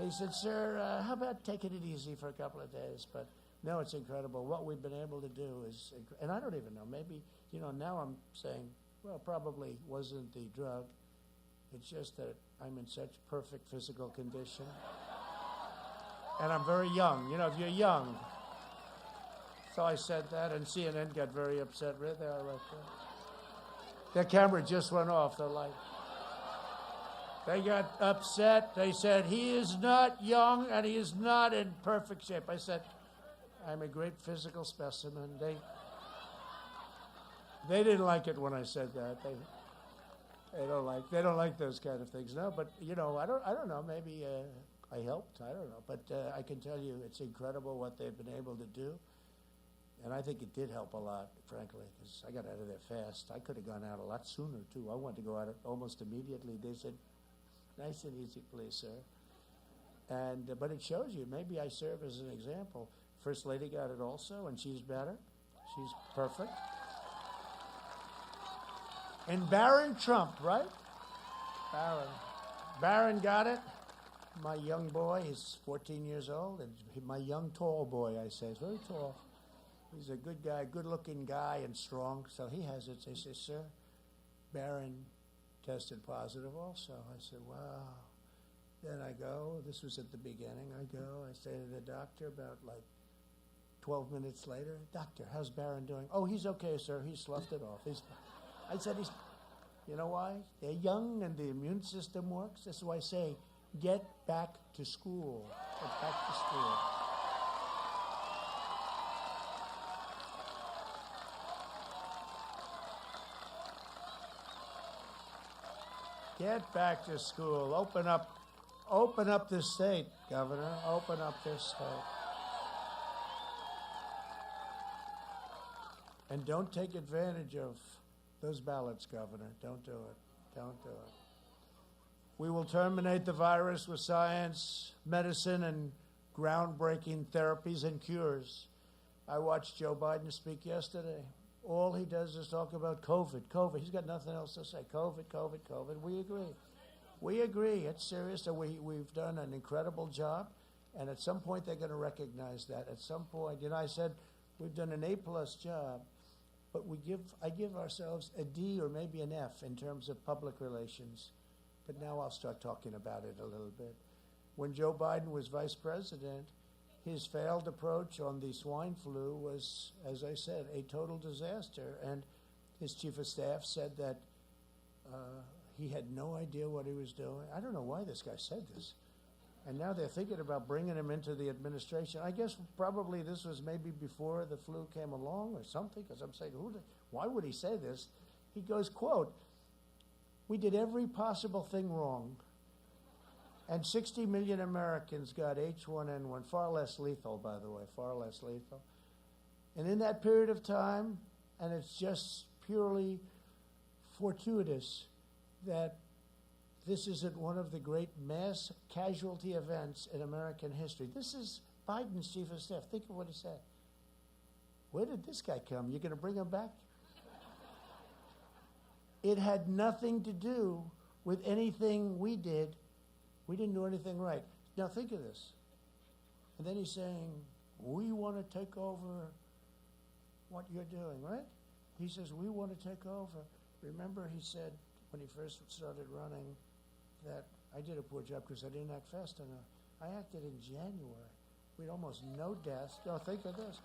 He said, sir, how about taking it easy for a couple of days? But no, it's incredible. What we've been able to do is, and I don't even know, maybe, now I'm saying, well, probably wasn't the drug. It's just that I'm in such perfect physical condition. And I'm very young. If you're young. So I said that, and CNN got very upset right there. Like that. Their camera just went off, the light. They got upset. They said, he is not young and he is not in perfect shape. I said, I'm a great physical specimen. They didn't like it when I said that. They don't like those kind of things. No, but I don't know. Maybe I helped. I don't know. But I can tell you, it's incredible what they've been able to do. And I think it did help a lot, frankly, because I got out of there fast. I could have gone out a lot sooner, too. I wanted to go out almost immediately. They said, nice and easy, please, sir. But it shows you, maybe I serve as an example. First Lady got it also, and she's better. She's perfect. And Barron Trump, right? Barron got it. My young boy, he's 14 years old, and my young tall boy, I say, he's very tall. He's a good guy, good-looking guy and strong, so he has it. They say, sir, Barron tested positive also. I said, wow. Then I go, this was at the beginning, I say to the doctor about 12 minutes later, doctor, how's Barron doing? Oh, he's okay, sir. He sloughed it off. I said, you know why? They're young and the immune system works. That's why I say, get back to school. Get back to school. Get back to school. Open up this state, Governor. Open up this state. And don't take advantage of those ballots, Governor. Don't do it. Don't do it. We will terminate the virus with science, medicine, and groundbreaking therapies and cures. I watched Joe Biden speak yesterday. All he does is talk about COVID, COVID. He's got nothing else to say. COVID, COVID, COVID. We agree. We agree. It's serious. And we've done an incredible job. And at some point, they're going to recognize that. At some point, I said, we've done an A-plus job. But I give ourselves a D or maybe an F in terms of public relations. But now I'll start talking about it a little bit. When Joe Biden was vice president, his failed approach on the swine flu was, as I said, a total disaster. And his chief of staff said that he had no idea what he was doing. I don't know why this guy said this. And now they're thinking about bringing him into the administration. I guess probably this was maybe before the flu came along or something, because I'm saying, why would he say this? He goes, quote, we did every possible thing wrong. And 60 million Americans got H1N1, far less lethal, by the way, far less lethal. And in that period of time, and it's just purely fortuitous that this isn't one of the great mass casualty events in American history. This is Biden's chief of staff. Think of what he said. Where did this guy come? You're going to bring him back? It had nothing to do with anything we did. We didn't do anything right. Now think of this. And then he's saying, we want to take over what you're doing, right? He says, we want to take over. Remember he said when he first started running that I did a poor job because I didn't act fast enough. I acted in January. We had almost no deaths. Now think of this.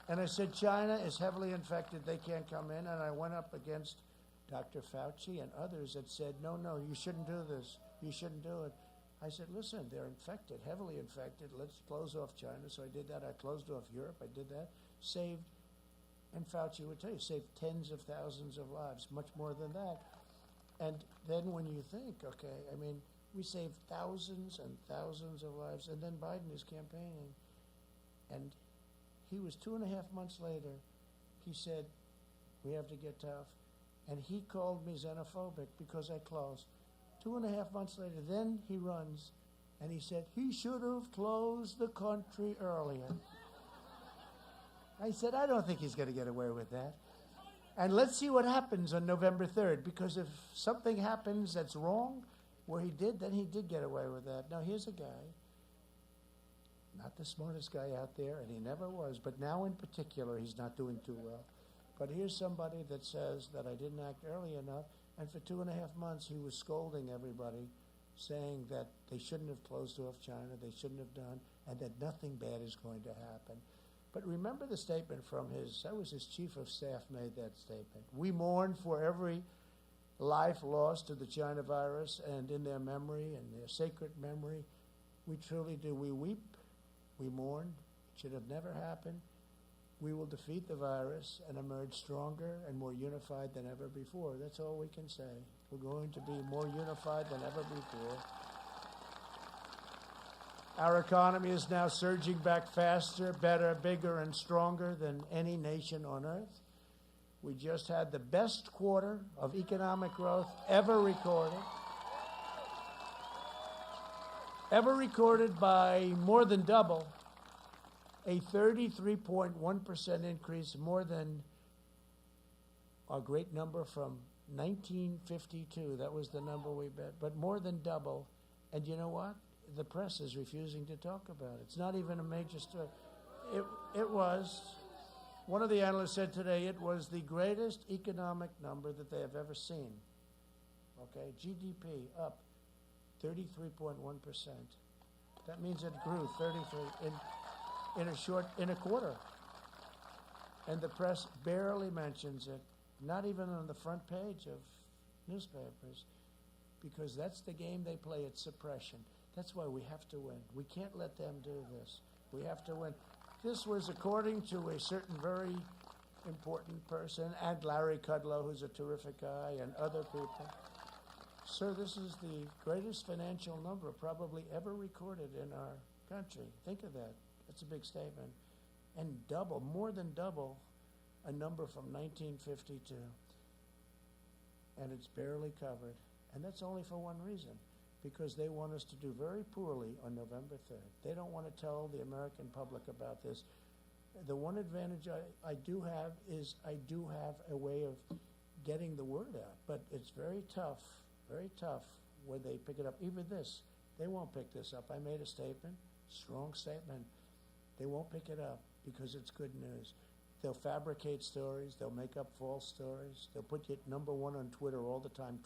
And I said, China is heavily infected. They can't come in. And I went up against Dr. Fauci and others that said, no, you shouldn't do this. You shouldn't do it. I said, listen, they're infected, heavily infected. Let's close off China. So I did that. I closed off Europe. I did that. Saved, and Fauci would tell you, saved tens of thousands of lives, much more than that. And then when you think, okay, I mean, we saved thousands and thousands of lives. And then Biden is campaigning. And he was 2.5 months later, he said, we have to get tough. And he called me xenophobic because I closed. 2.5 months later, then he runs, and he said, he should have closed the country earlier. I said, I don't think he's going to get away with that. And let's see what happens on November 3rd, because if something happens that's wrong, where he did, then he did get away with that. Now, here's a guy not the smartest guy out there, and he never was, but now in particular, he's not doing too well. But here's somebody that says that I didn't act early enough, and for 2.5 months he was scolding everybody, saying that they shouldn't have closed off China, they shouldn't have done, and that nothing bad is going to happen. But remember the statement from that was his chief of staff made that statement. We mourn for every life lost to the China virus, and in their memory, and their sacred memory, we truly do. We weep, we mourn. It should have never happened. We will defeat the virus and emerge stronger and more unified than ever before. That's all we can say. We're going to be more unified than ever before. Our economy is now surging back faster, better, bigger, and stronger than any nation on earth. We just had the best quarter of economic growth ever recorded. Ever recorded by more than double. A 33.1% increase, more than our great number from 1952. That was the number we bet, but more than double. And you know what? The press is refusing to talk about it. It's not even a major story. It was, one of the analysts said today, it was the greatest economic number that they have ever seen. Okay, GDP up 33.1%. That means it grew 33 in a quarter. And the press barely mentions it, not even on the front page of newspapers, because that's the game they play at suppression. That's why we have to win. We can't let them do this. We have to win. This was according to a certain very important person, and Larry Kudlow, who's a terrific guy, and other people. Sir, this is the greatest financial number probably ever recorded in our country. Think of that. That's a big statement. And double, more than double, a number from 1952. And it's barely covered. And that's only for one reason, because they want us to do very poorly on November 3rd. They don't want to tell the American public about this. The one advantage I do have is I do have a way of getting the word out. But it's very tough when they pick it up. Even this, they won't pick this up. I made a statement, strong statement. They won't pick it up because it's good news. They'll fabricate stories. They'll make up false stories. They'll put you at number one on Twitter all the time.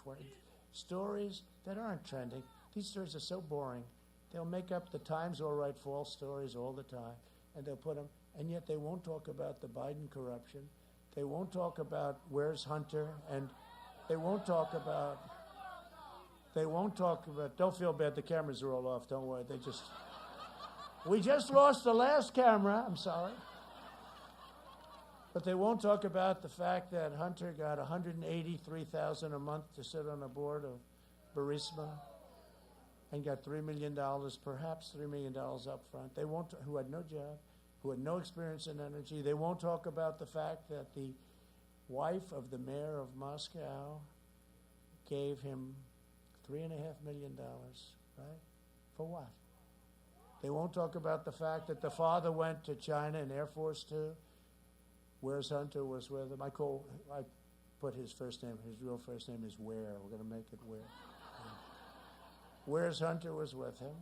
Stories that aren't trending. These stories are so boring. They'll make up the Times will write false stories all the time, and they'll put them, and yet they won't talk about the Biden corruption. They won't talk about where's Hunter, and they won't talk about, don't feel bad, the cameras are all off, don't worry, we just lost the last camera, I'm sorry. But they won't talk about the fact that Hunter got $183,000 a month to sit on a board of Burisma and got $3 million, perhaps $3 million up front. They won't, who had no job, who had no experience in energy. They won't talk about the fact that the wife of the mayor of Moscow gave him $3.5 million, right? For what? They won't talk about the fact that the father went to China in Air Force Two. Where's Hunter was with him. I put his first name, his real first name is Ware. We're going to make it Ware. Where's Hunter was with him.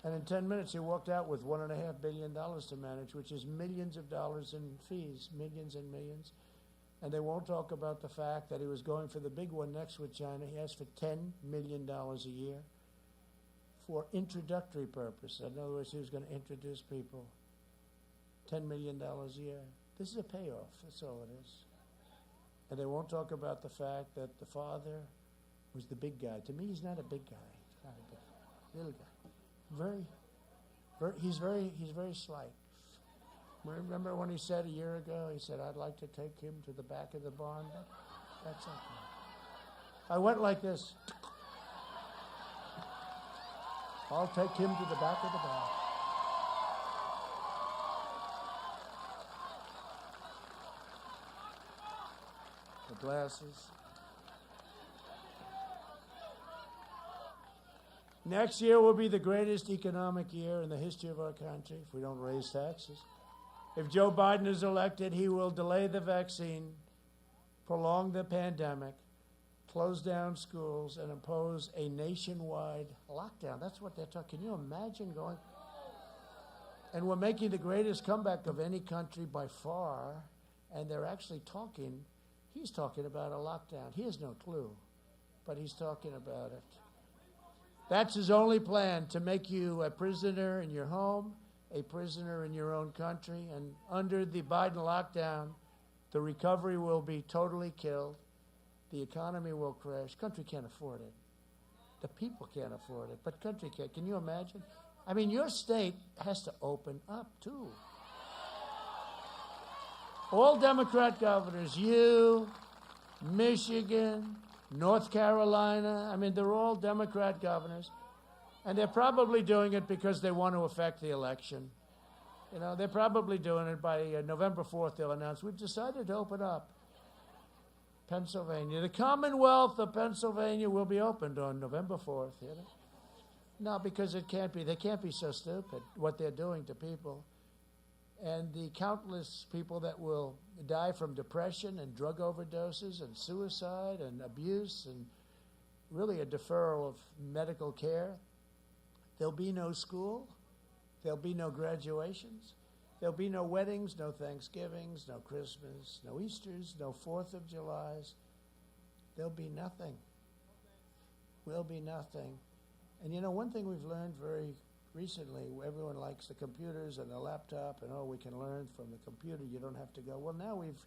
And in 10 minutes, he walked out with $1.5 billion to manage, which is millions of dollars in fees, millions and millions. And they won't talk about the fact that he was going for the big one next with China. He asked for $10 million a year for introductory purpose. In other words, he was going to introduce people. $10 million a year. This is a payoff. That's all it is. And they won't talk about the fact that the father was the big guy. To me, he's not a big guy. He's not a big little guy. He's very slight. Remember when he said a year ago, he said, I'd like to take him to the back of the barn? That's okay. I went like this. I'll take him to the back of the barn. The glasses. Next year will be the greatest economic year in the history of our country if we don't raise taxes. If Joe Biden is elected, he will delay the vaccine, prolong the pandemic, close down schools, and impose a nationwide lockdown. That's what they're talking. Can you imagine going? And we're making the greatest comeback of any country by far, and they're actually talking, he's talking about a lockdown. He has no clue, but he's talking about it. That's his only plan, to make you a prisoner in your home, a prisoner in your own country, and under the Biden lockdown, the recovery will be totally killed. The economy will crash. Country can't afford it. The people can't afford it, but country can. Can you imagine? I mean, your state has to open up, too. All Democrat governors, you, Michigan, North Carolina, I mean, they're all Democrat governors. And they're probably doing it because they want to affect the election. You know, they're probably doing it by November 4th, they'll announce, we've decided to open up Pennsylvania. The Commonwealth of Pennsylvania will be opened on November 4th, you know. No, because it can't be. They can't be so stupid, what they're doing to people. And the countless people that will die from depression and drug overdoses and suicide and abuse and really a deferral of medical care. There'll be no school. There'll be no graduations. There'll be no weddings, no Thanksgivings, no Christmas, no Easters, no 4th of Julys. There'll be nothing. Will be nothing. And you know, one thing we've learned very recently, everyone likes the computers and the laptop, and we can learn from the computer, you don't have to go. Well, now we've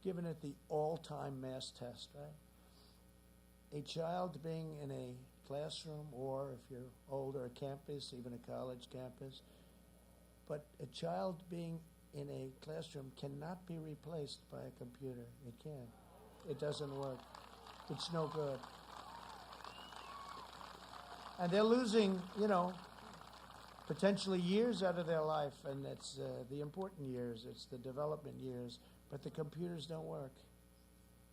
given it the all-time mass test, right? A child being in a classroom, or if you're older, a campus, even a college campus, but a child being in a classroom cannot be replaced by a computer. It can't. It doesn't work. It's no good. And they're losing, you know, potentially years out of their life, and it's the important years, it's the development years, but the computers don't work.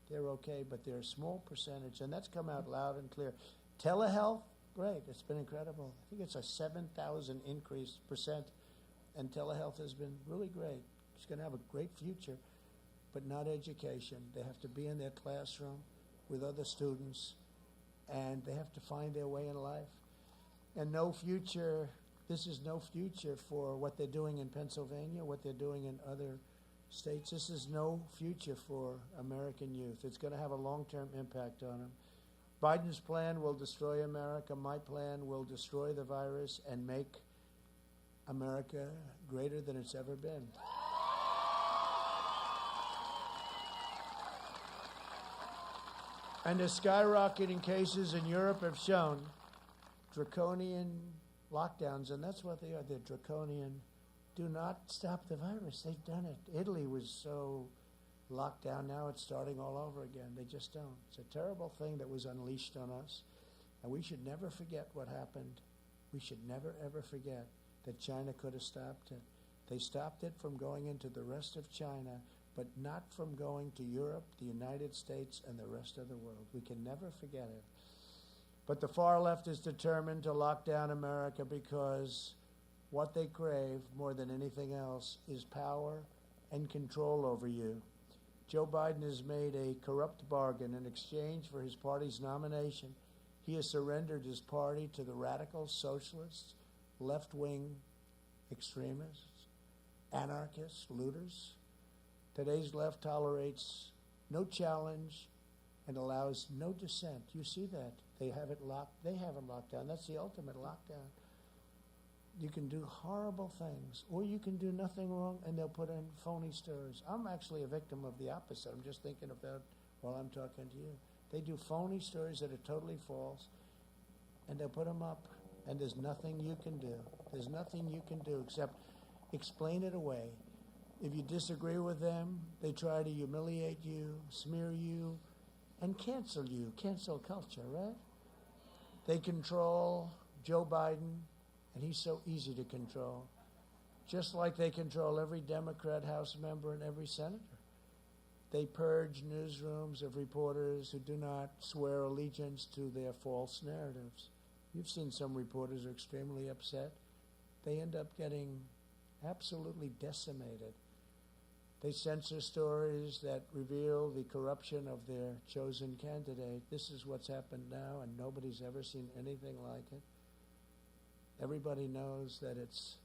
They're okay, but they're a small percentage, and that's come out loud and clear. Telehealth, great, it's been incredible. I think it's a 7,000 increase percent, and telehealth has been really great. It's going to have a great future, but not education. They have to be in their classroom with other students, and they have to find their way in life. And no future, this is no future for what they're doing in Pennsylvania, what they're doing in other states. This is no future for American youth. It's going to have a long-term impact on them. Biden's plan will destroy America. My plan will destroy the virus and make America greater than it's ever been. And the skyrocketing cases in Europe have shown draconian lockdowns, and that's what they are. They're draconian. Do not stop the virus. They've done it. Italy was so locked down. Now it's starting all over again. They just don't. It's a terrible thing that was unleashed on us, and we should never forget what happened. We should never, ever forget that China could have stopped it. They stopped it from going into the rest of China, but not from going to Europe, the United States, and the rest of the world. We can never forget it. But the far left is determined to lock down America because what they crave more than anything else is power and control over you. Joe Biden has made a corrupt bargain in exchange for his party's nomination. He has surrendered his party to the radical socialists, left-wing extremists, anarchists, looters. Today's left tolerates no challenge and allows no dissent. You see that. They have it locked. They have it locked down. That's the ultimate lockdown. You can do horrible things, or you can do nothing wrong, and they'll put in phony stories. I'm actually a victim of the opposite. I'm just thinking about while I'm talking to you. They do phony stories that are totally false, and they'll put them up, and there's nothing you can do. There's nothing you can do except explain it away. If you disagree with them, they try to humiliate you, smear you, and cancel you. Cancel culture, right? They control Joe Biden, and he's so easy to control. Just like they control every Democrat House member and every senator. They purge newsrooms of reporters who do not swear allegiance to their false narratives. You've seen some reporters are extremely upset. They end up getting absolutely decimated. They censor stories that reveal the corruption of their chosen candidate. This is what's happened now, and nobody's ever seen anything like it. Everybody knows that it's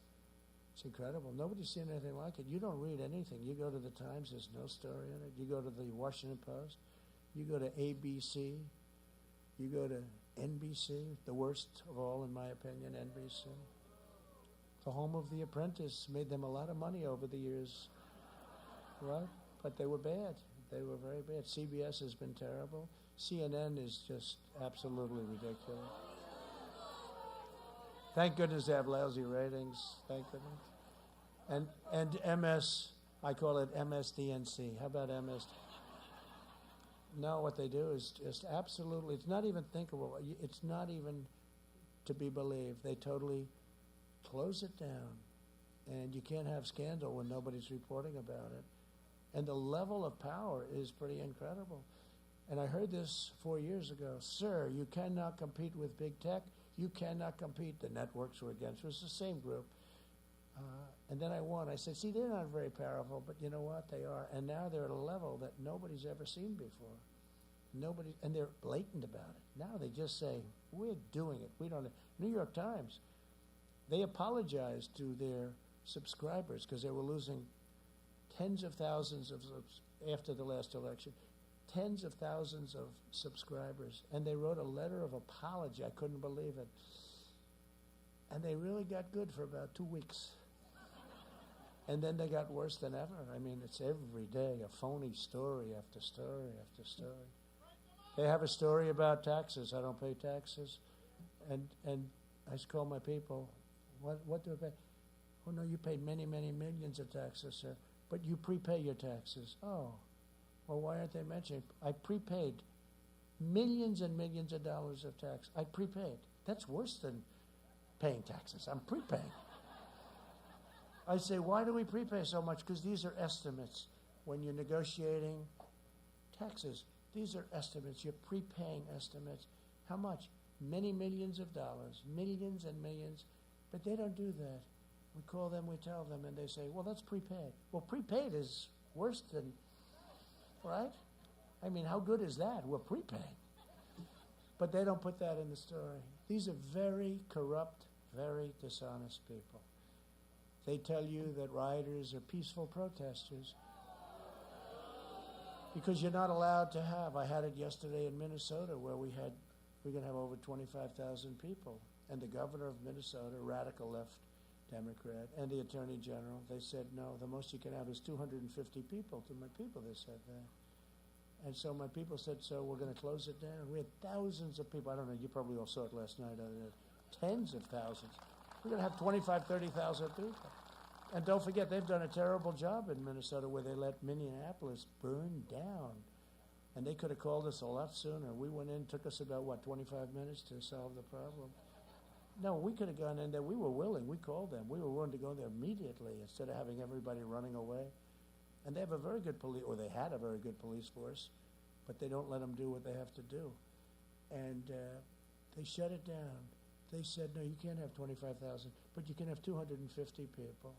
It's incredible. Nobody's seen anything like it. You don't read anything. You go to the Times, there's no story in it. You go to the Washington Post. You go to ABC. You go to NBC, the worst of all, in my opinion, NBC. The home of The Apprentice made them a lot of money over the years, right? But they were bad. They were very bad. CBS has been terrible. CNN is just absolutely ridiculous. Thank goodness they have lousy ratings. Thank goodness. And MS, I call it MSDNC. How about MS? No, what they do is just absolutely, it's not even thinkable. It's not even to be believed. They totally close it down. And you can't have scandal when nobody's reporting about it. And the level of power is pretty incredible. And I heard this 4 years ago. Sir, you cannot compete with big tech. You cannot compete. The networks were against. It was the same group. And then I won. I said, see, they're not very powerful, but you know what? They are. And now they're at a level that nobody's ever seen before. Nobody, and they're blatant about it. Now they just say, we're doing it. We don't. New York Times, they apologized to their subscribers because they were losing tens of thousands of, after the last election, tens of thousands of subscribers. And they wrote a letter of apology. I couldn't believe it. And they really got good for about 2 weeks. And then they got worse than ever. I mean, it's every day a phony story after story after story. They have a story about taxes. I don't pay taxes. And I just call my people, what do I pay? Oh, no, you paid many, many millions of taxes, sir. But you prepay your taxes. Oh, well, why aren't they mentioning? I prepaid millions and millions of dollars of tax. I prepaid. That's worse than paying taxes. I'm prepaying. I say, why do we prepay so much? Because these are estimates. When you're negotiating taxes, these are estimates. You're prepaying estimates. How much? Many millions of dollars, millions and millions. But they don't do that. We call them, we tell them, and they say, well, that's prepaid. Well, prepaid is worse than, right? I mean, how good is that? We're prepaying. But they don't put that in the story. These are very corrupt, very dishonest people. They tell you that rioters are peaceful protesters because you're not allowed to have. I had it yesterday in Minnesota where we're going to have over 25,000 people. And the governor of Minnesota, radical left Democrat, and the attorney general, they said, no, the most you can have is 250 people. To my people, they said that. And so my people said, so we're going to close it down. We had thousands of people. I don't know, you probably all saw it last night. Tens of thousands. We're going to have 25, 30,000 people. And don't forget, they've done a terrible job in Minnesota where they let Minneapolis burn down. And they could have called us a lot sooner. We went in, took us about, 25 minutes to solve the problem. No, we could have gone in there. We were willing. We called them. We were willing to go there immediately instead of having everybody running away. And they have a very good police, or they had a very good police force, but they don't let them do what they have to do. And they shut it down. They said, no, you can't have 25,000, but you can have 250 people.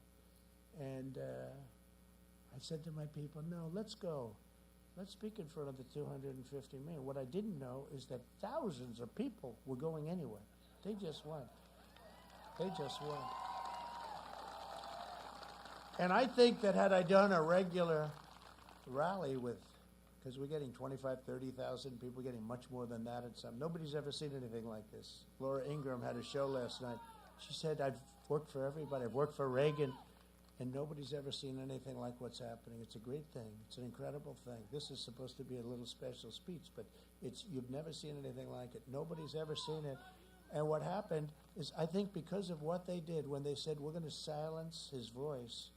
And I said to my people, no, let's go. Let's speak in front of the 250 million. What I didn't know is that thousands of people were going anyway. They just went. They just went. And I think that had I done a regular rally with, because we're getting 25, 30,000 people, getting much more than that at some. Nobody's ever seen anything like this. Laura Ingraham had a show last night. She said, I've worked for everybody. I've worked for Reagan, and nobody's ever seen anything like what's happening. It's a great thing. It's an incredible thing. This is supposed to be a little special speech, but you've never seen anything like it. Nobody's ever seen it. And what happened is, I think because of what they did when they said, we're going to silence his voice,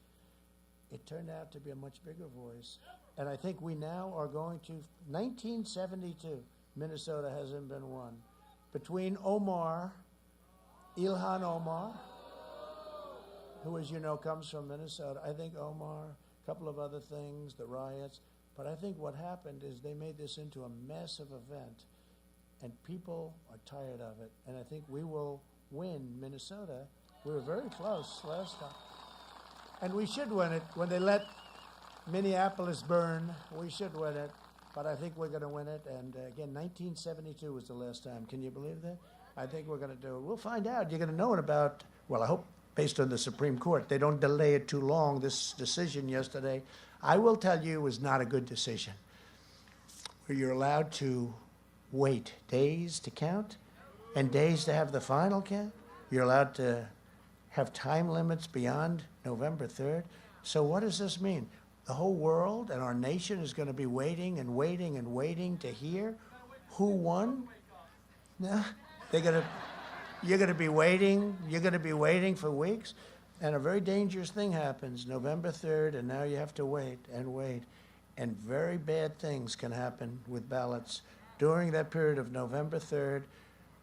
it turned out to be a much bigger voice. And I think we now are going to, 1972, Minnesota hasn't been won. Between Ilhan Omar, who, as you know, comes from Minnesota, I think Omar, a couple of other things, the riots, but I think what happened is they made this into a massive event. And people are tired of it. And I think we will win Minnesota. We were very close last time. And we should win it. When they let Minneapolis burn, we should win it. But I think we're going to win it. And again, 1972 was the last time. Can you believe that? I think we're going to do it. We'll find out. You're going to know in about, well, I hope based on the Supreme Court. They don't delay it too long. This decision yesterday, I will tell you, was not a good decision. Where you're allowed to wait days to count and days to have the final count. You're allowed to have time limits beyond November 3rd. So what does this mean? The whole world and our nation is going to be waiting and waiting and waiting to hear who won? No, you're going to be waiting for weeks. And a very dangerous thing happens November 3rd, and now you have to wait and wait. And very bad things can happen with ballots during that period of November 3rd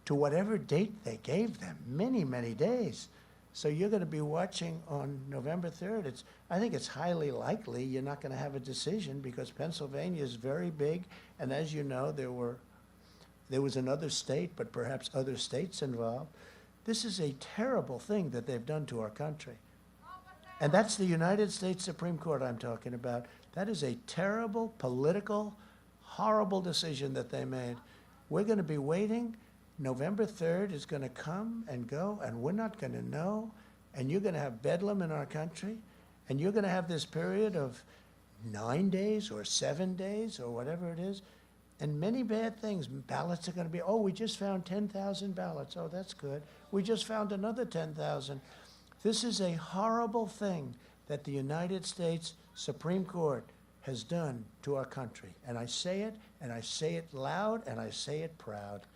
to whatever date they gave them, many, many days. So you're going to be watching on November 3rd. I think it's highly likely you're not going to have a decision because Pennsylvania is very big. And as you know, there was another state, but perhaps other states involved. This is a terrible thing that they've done to our country. And that's the United States Supreme Court I'm talking about. That is a terrible, political, horrible decision that they made. We're going to be waiting. November 3rd is going to come and go, and we're not going to know. And you're going to have bedlam in our country. And you're going to have this period of 9 days or 7 days or whatever it is. And many bad things. Ballots are going to be, we just found 10,000 ballots. Oh, that's good. We just found another 10,000. This is a horrible thing that the United States Supreme Court has done to our country. And I say it loud, and I say it proud.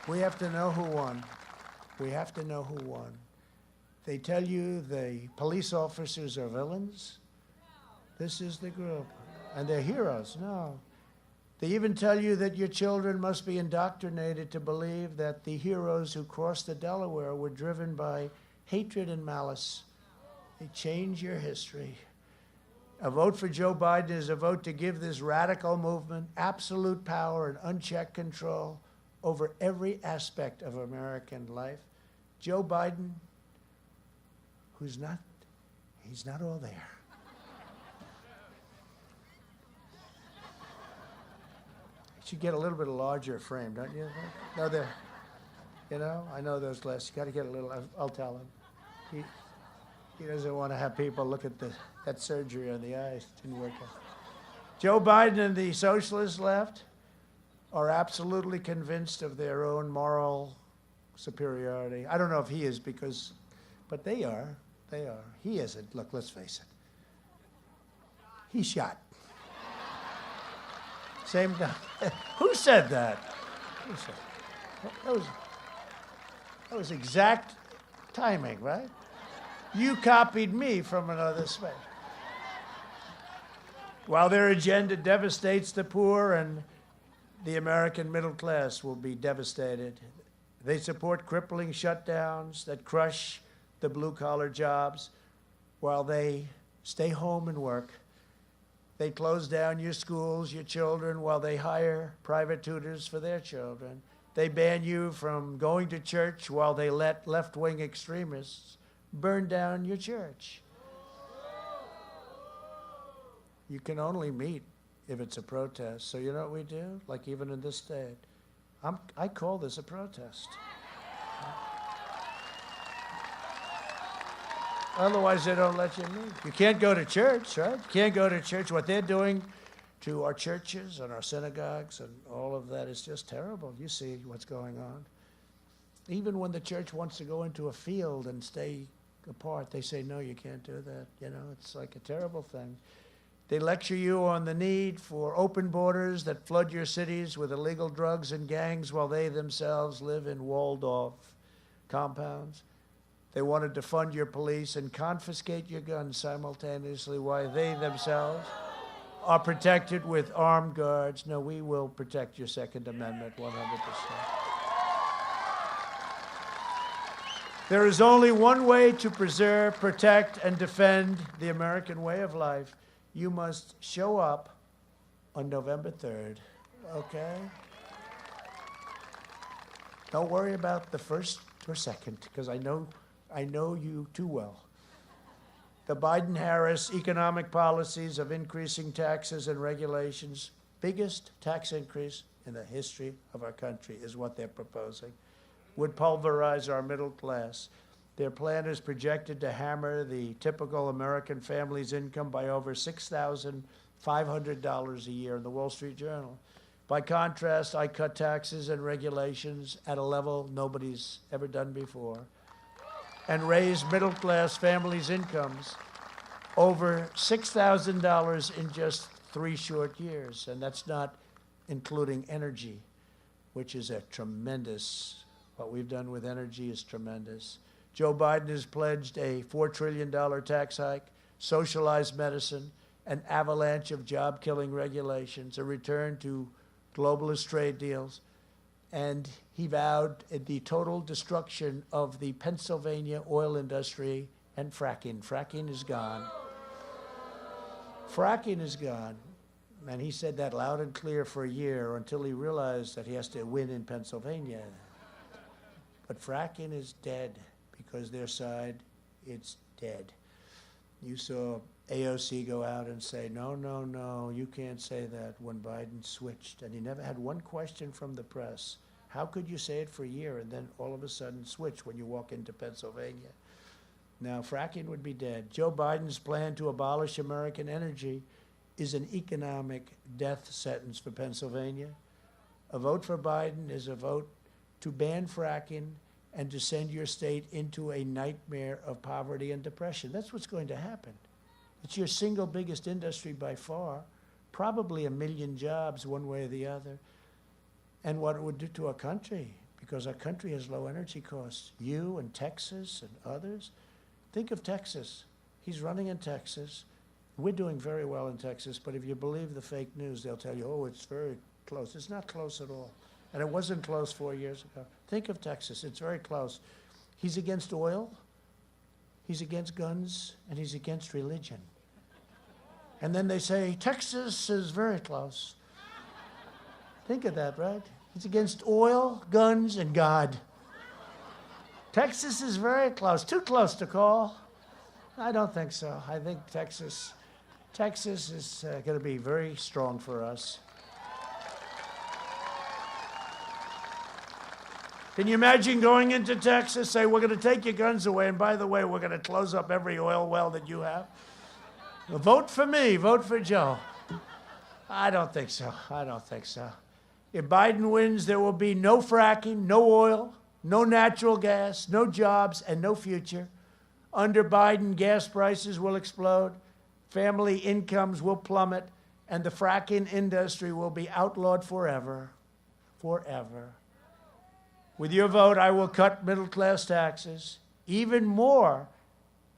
We have to know who won. We have to know who won. They tell you the police officers are villains. This is the group. And they're heroes. No. They even tell you that your children must be indoctrinated to believe that the heroes who crossed the Delaware were driven by hatred and malice. They change your history. A vote for Joe Biden is a vote to give this radical movement absolute power and unchecked control over every aspect of American life. Joe Biden, he's not all there. You should get a little bit larger frame, don't you? No, I know those glasses. You got to get a little. I'll tell him. He doesn't want to have people look at that surgery on the eyes. It didn't work out. Joe Biden and the socialist left are absolutely convinced of their own moral superiority. I don't know if he is but they are. They are. He isn't. Look, let's face it. He's shot. Same time. Who said that? Who said that was exact timing, right? You copied me from another space. While their agenda devastates the poor and the American middle class will be devastated. They support crippling shutdowns that crush the blue-collar jobs while they stay home and work. They close down your schools, your children, while they hire private tutors for their children. They ban you from going to church while they let left-wing extremists burn down your church. You can only meet if it's a protest. So you know what we do? Like even in this state, I call this a protest. Otherwise, they don't let you meet. You can't go to church, right? You can't go to church. What they're doing to our churches and our synagogues and all of that is just terrible. You see what's going on. Even when the church wants to go into a field and stay apart, they say, no, you can't do that. It's like a terrible thing. They lecture you on the need for open borders that flood your cities with illegal drugs and gangs while they themselves live in walled-off compounds. They want to defund your police and confiscate your guns simultaneously while they themselves are protected with armed guards. No, we will protect your Second Amendment 100%. There is only one way to preserve, protect, and defend the American way of life. You must show up on November 3rd, okay? Don't worry about the first or second, because I know you too well. The Biden-Harris economic policies of increasing taxes and regulations, biggest tax increase in the history of our country is what they're proposing. Would pulverize our middle class. Their plan is projected to hammer the typical American family's income by over $6,500 a year in the Wall Street Journal. By contrast, I cut taxes and regulations at a level nobody's ever done before and raise middle-class families' incomes over $6,000 in just 3 short years. And that's not including energy, which is a tremendous, what we've done with energy is tremendous. Joe Biden has pledged a $4 trillion tax hike, socialized medicine, an avalanche of job-killing regulations, a return to globalist trade deals, and he vowed the total destruction of the Pennsylvania oil industry and fracking. Fracking is gone. Fracking is gone. And he said that loud and clear for a year until he realized that he has to win in Pennsylvania. But fracking is dead because their side, it's dead. You saw AOC go out and say, no, no, no, you can't say that when Biden switched. And he never had one question from the press. How could you say it for a year and then all of a sudden switch when you walk into Pennsylvania? Now, fracking would be dead. Joe Biden's plan to abolish American energy is an economic death sentence for Pennsylvania. A vote for Biden is a vote to ban fracking and to send your state into a nightmare of poverty and depression. That's what's going to happen. It's your single biggest industry by far, probably 1 million jobs one way or the other. And what it would do to our country, because our country has low energy costs. You and Texas and others. Think of Texas. He's running in Texas. We're doing very well in Texas, but if you believe the fake news, they'll tell you, oh, it's very close. It's not close at all. And it wasn't close 4 years ago. Think of Texas. It's very close. He's against oil, he's against guns, and he's against religion. And then they say, Texas is very close. Think of that, right? He's against oil, guns, and God. Texas is very close. Too close to call. I don't think so. I think Texas is going to be very strong for us. Can you imagine going into Texas, say, we're going to take your guns away, and by the way, we're going to close up every oil well that you have? Well, vote for me, vote for Joe. I don't think so. I don't think so. If Biden wins, there will be no fracking, no oil, no natural gas, no jobs, and no future. Under Biden, gas prices will explode, family incomes will plummet, and the fracking industry will be outlawed forever. Forever. With your vote, I will cut middle-class taxes even more.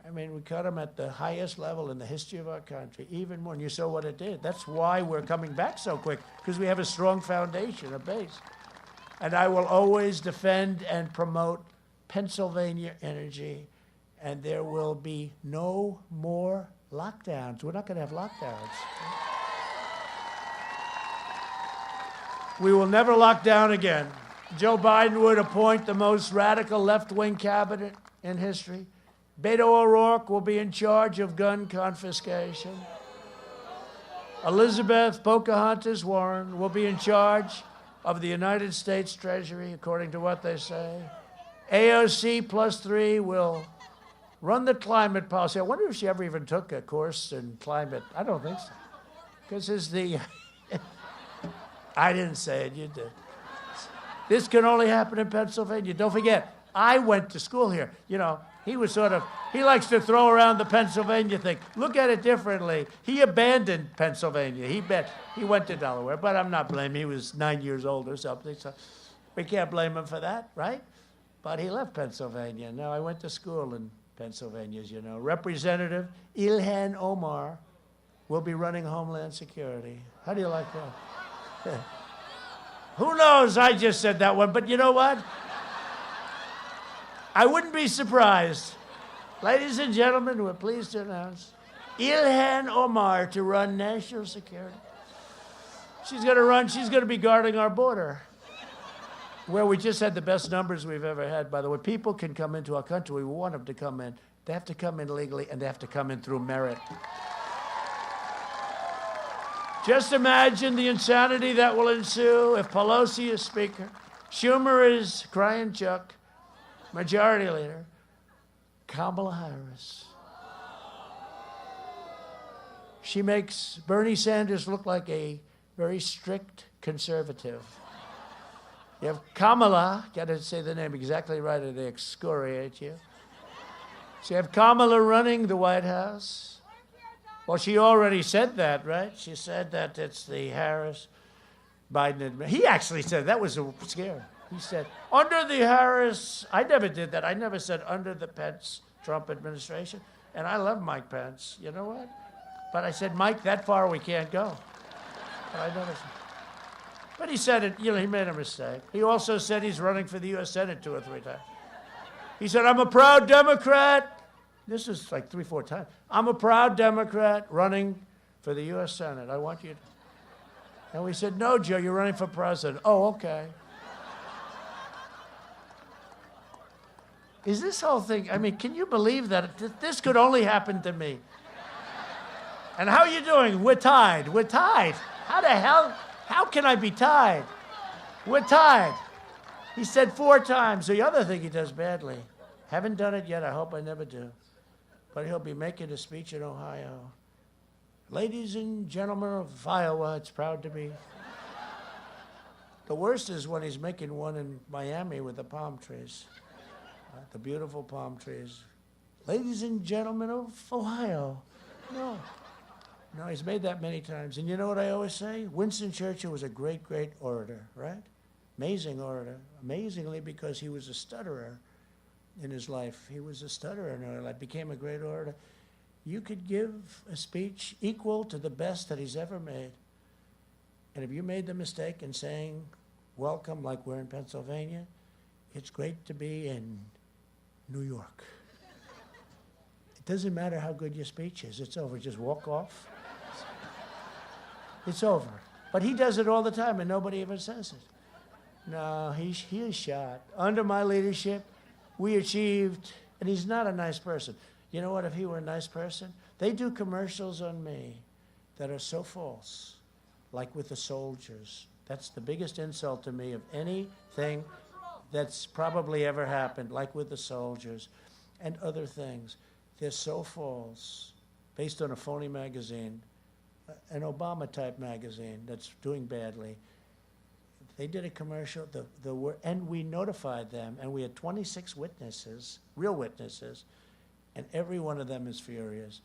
I mean, we cut them at the highest level in the history of our country, even more. And you saw what it did. That's why we're coming back so quick, because we have a strong foundation, a base. And I will always defend and promote Pennsylvania energy, and there will be no more lockdowns. We're not going to have lockdowns. We will never lock down again. Joe Biden would appoint the most radical left-wing cabinet in history. Beto O'Rourke will be in charge of gun confiscation. Elizabeth Pocahontas Warren will be in charge of the United States Treasury, according to what they say. AOC +3 will run the climate policy. I wonder if she ever even took a course in climate. I don't think so. Because it's the... I didn't say it, you did. This can only happen in Pennsylvania. Don't forget, I went to school here. You know, he likes to throw around the Pennsylvania thing. Look at it differently. He abandoned Pennsylvania. He went to Delaware, but I'm not blaming him. He was 9 years old or something, so we can't blame him for that, right? But he left Pennsylvania. Now, I went to school in Pennsylvania, as you know. Representative Ilhan Omar will be running Homeland Security. How do you like that? Who knows? I just said that one, but you know what? I wouldn't be surprised. Ladies and gentlemen, we're pleased to announce Ilhan Omar to run national security. She's going to be guarding our border, where we just had the best numbers we've ever had, by the way. People can come into our country. We want them to come in. They have to come in legally, and they have to come in through merit. Just imagine the insanity that will ensue if Pelosi is Speaker, Schumer is crying Chuck, Majority Leader, Kamala Harris. She makes Bernie Sanders look like a very strict conservative. You have Kamala, got to say the name exactly right or they excoriate you. So you have Kamala running the White House. Well, she already said that, right? She said that it's the Harris-Biden administration. He actually said, that was scary. He said, under the Harris, I never did that. I never said under the Pence-Trump administration. And I love Mike Pence. You know what? But I said, Mike, that far we can't go. But I never said. But he said it, he made a mistake. He also said he's running for the U.S. Senate 2 or 3 times. He said, I'm a proud Democrat. This is like 3, 4 times. I'm a proud Democrat running for the U.S. Senate. I want you to. And we said, no, Joe, you're running for president. Oh, okay. Is this whole thing, I mean, can you believe that this could only happen to me? And how are you doing? We're tied. We're tied. How the hell? How can I be tied? We're tied. He said 4 times. The other thing he does badly. Haven't done it yet. I hope I never do. But he'll be making a speech in Ohio. Ladies and gentlemen of Iowa, it's proud to be. The worst is when he's making one in Miami with the palm trees. The beautiful palm trees. Ladies and gentlemen of Ohio. No. No, he's made that many times. And you know what I always say? Winston Churchill was a great, great orator, right? Amazing orator. Amazingly, because he was a stutterer in his life. He was a stutterer in his life, became a great orator. You could give a speech equal to the best that he's ever made. And if you made the mistake in saying, welcome, like we're in Pennsylvania, it's great to be in New York. It doesn't matter how good your speech is. It's over. Just walk off. It's over. But he does it all the time, and nobody ever says it. No, he is shot. Under my leadership, we achieved, and he's not a nice person. You know what, if he were a nice person? They do commercials on me that are so false, like with the soldiers. That's the biggest insult to me of anything that's probably ever happened, like with the soldiers and other things. They're so false, based on a phony magazine, an Obama-type magazine that's doing badly. They did a commercial, and we notified them, and we had 26 witnesses, real witnesses, and every one of them is furious.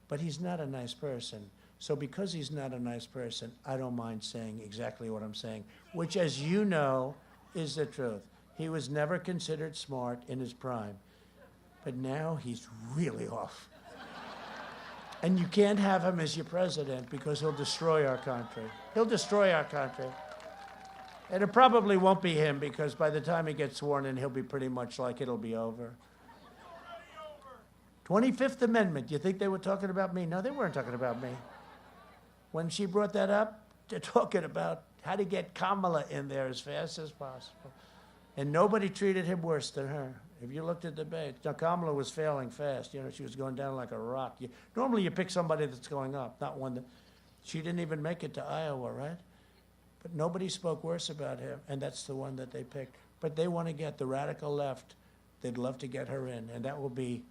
But he's not a nice person. So because he's not a nice person, I don't mind saying exactly what I'm saying, which, as you know, is the truth. He was never considered smart in his prime. But now he's really off. And you can't have him as your president because he'll destroy our country. He'll destroy our country. And it probably won't be him because by the time he gets sworn in, he'll be pretty much like it'll be over. 25th Amendment, you think they were talking about me? No, they weren't talking about me. When she brought that up, they're talking about how to get Kamala in there as fast as possible. And nobody treated him worse than her. If you looked at the debate, now Kamala was failing fast. You know, she was going down like a rock. Normally you pick somebody that's going up, not one that, she didn't even make it to Iowa, right? But nobody spoke worse about him, and that's the one that they picked. But they want to get the radical left. They'd love to get her in, and that will be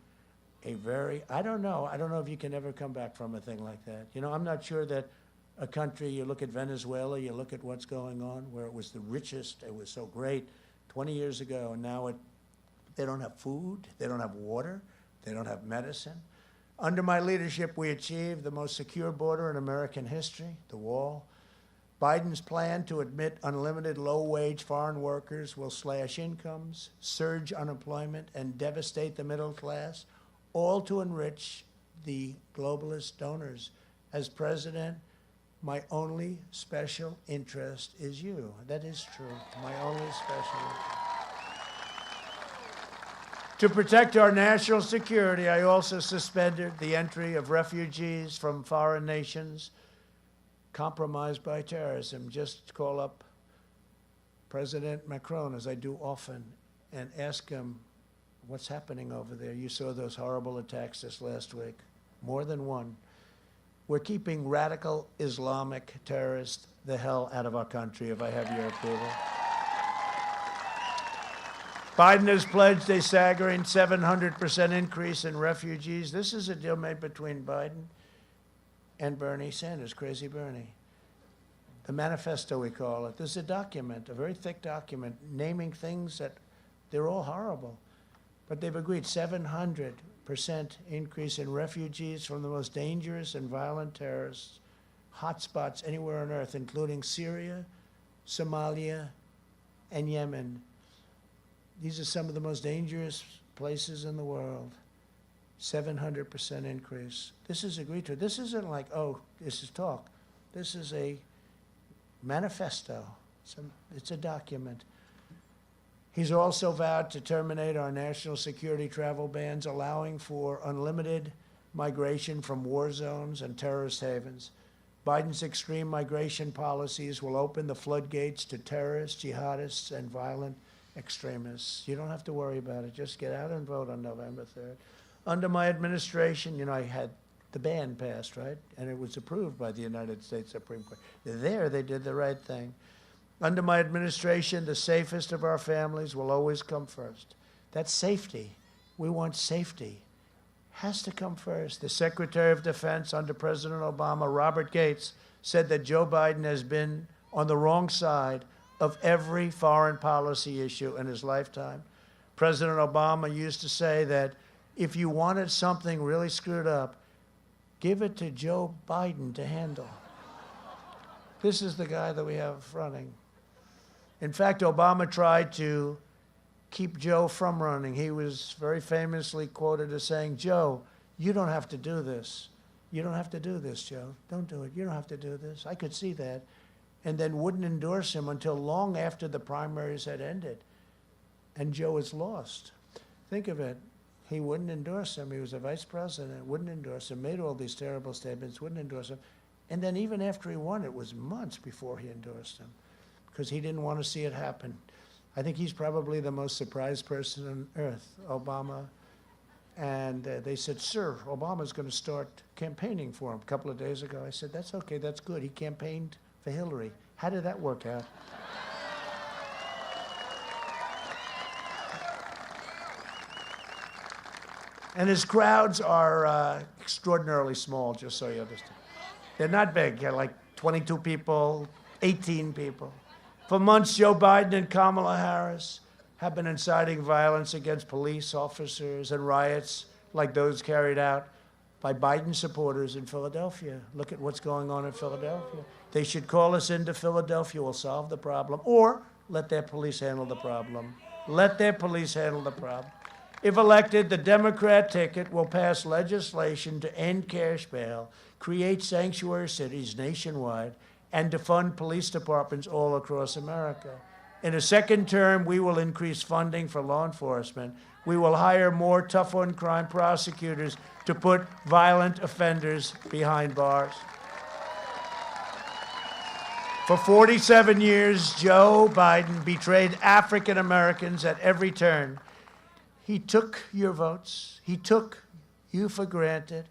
a very, I don't know if you can ever come back from a thing like that. You know, I'm not sure that a country, you look at Venezuela, you look at what's going on, where it was the richest, it was so great 20 years ago, and now they don't have food, they don't have water, they don't have medicine. Under my leadership, we achieved the most secure border in American history, the wall. Biden's plan to admit unlimited low-wage foreign workers will slash incomes, surge unemployment, and devastate the middle class, all to enrich the globalist donors. As president, my only special interest is you. That is true, my only special interest. To protect our national security, I also suspended the entry of refugees from foreign nations compromised by terrorism. Just call up President Macron, as I do often, and ask him what's happening over there. You saw those horrible attacks this last week, more than one. We're keeping radical Islamic terrorists the hell out of our country, if I have your approval. Biden has pledged a staggering 700% increase in refugees. This is a deal made between Biden and Bernie Sanders, Crazy Bernie. The manifesto, we call it. This is a document, a very thick document, naming things that they're all horrible. But they've agreed 700% increase in refugees from the most dangerous and violent terrorists, hotspots anywhere on earth, including Syria, Somalia, and Yemen. These are some of the most dangerous places in the world. 700% increase. This is agreed to. This isn't like, oh, this is talk. This is a manifesto. It's a document. He's also vowed to terminate our national security travel bans, allowing for unlimited migration from war zones and terrorist havens. Biden's extreme migration policies will open the floodgates to terrorists, jihadists, and violent extremists. You don't have to worry about it. Just get out and vote on November 3rd. Under my administration, you know, I had the ban passed, right? And it was approved by the United States Supreme Court. There, they did the right thing. Under my administration, the safest of our families will always come first. That's safety. We want safety. Has to come first. The Secretary of Defense under President Obama, Robert Gates, said that Joe Biden has been on the wrong side of every foreign policy issue in his lifetime. President Obama used to say that if you wanted something really screwed up, give it to Joe Biden to handle. This is the guy that we have running. In fact, Obama tried to keep Joe from running. He was very famously quoted as saying, Joe, you don't have to do this. You don't have to do this, Joe. Don't do it. You don't have to do this. I could see that. And then wouldn't endorse him until long after the primaries had ended. And Joe is lost. Think of it. He wouldn't endorse him. He was a vice president, wouldn't endorse him, made all these terrible statements, wouldn't endorse him. And then even after he won, it was months before he endorsed him because he didn't want to see it happen. I think he's probably the most surprised person on earth, Obama. And they said, sir, Obama's going to start campaigning for him a couple of days ago. I said, that's okay, that's good. He campaigned for Hillary. How did that work out? And his crowds are extraordinarily small, just so you understand. They're not big. They're like 22 people, 18 people. For months, Joe Biden and Kamala Harris have been inciting violence against police officers and riots like those carried out by Biden supporters in Philadelphia. Look at what's going on in Philadelphia. They should call us into Philadelphia. We'll solve the problem. Or let their police handle the problem. Let their police handle the problem. If elected, the Democrat ticket will pass legislation to end cash bail, create sanctuary cities nationwide, and to fund police departments all across America. In a second term, we will increase funding for law enforcement. We will hire more tough-on-crime prosecutors to put violent offenders behind bars. For 47 years, Joe Biden betrayed African Americans at every turn. He took your votes, he took you for granted,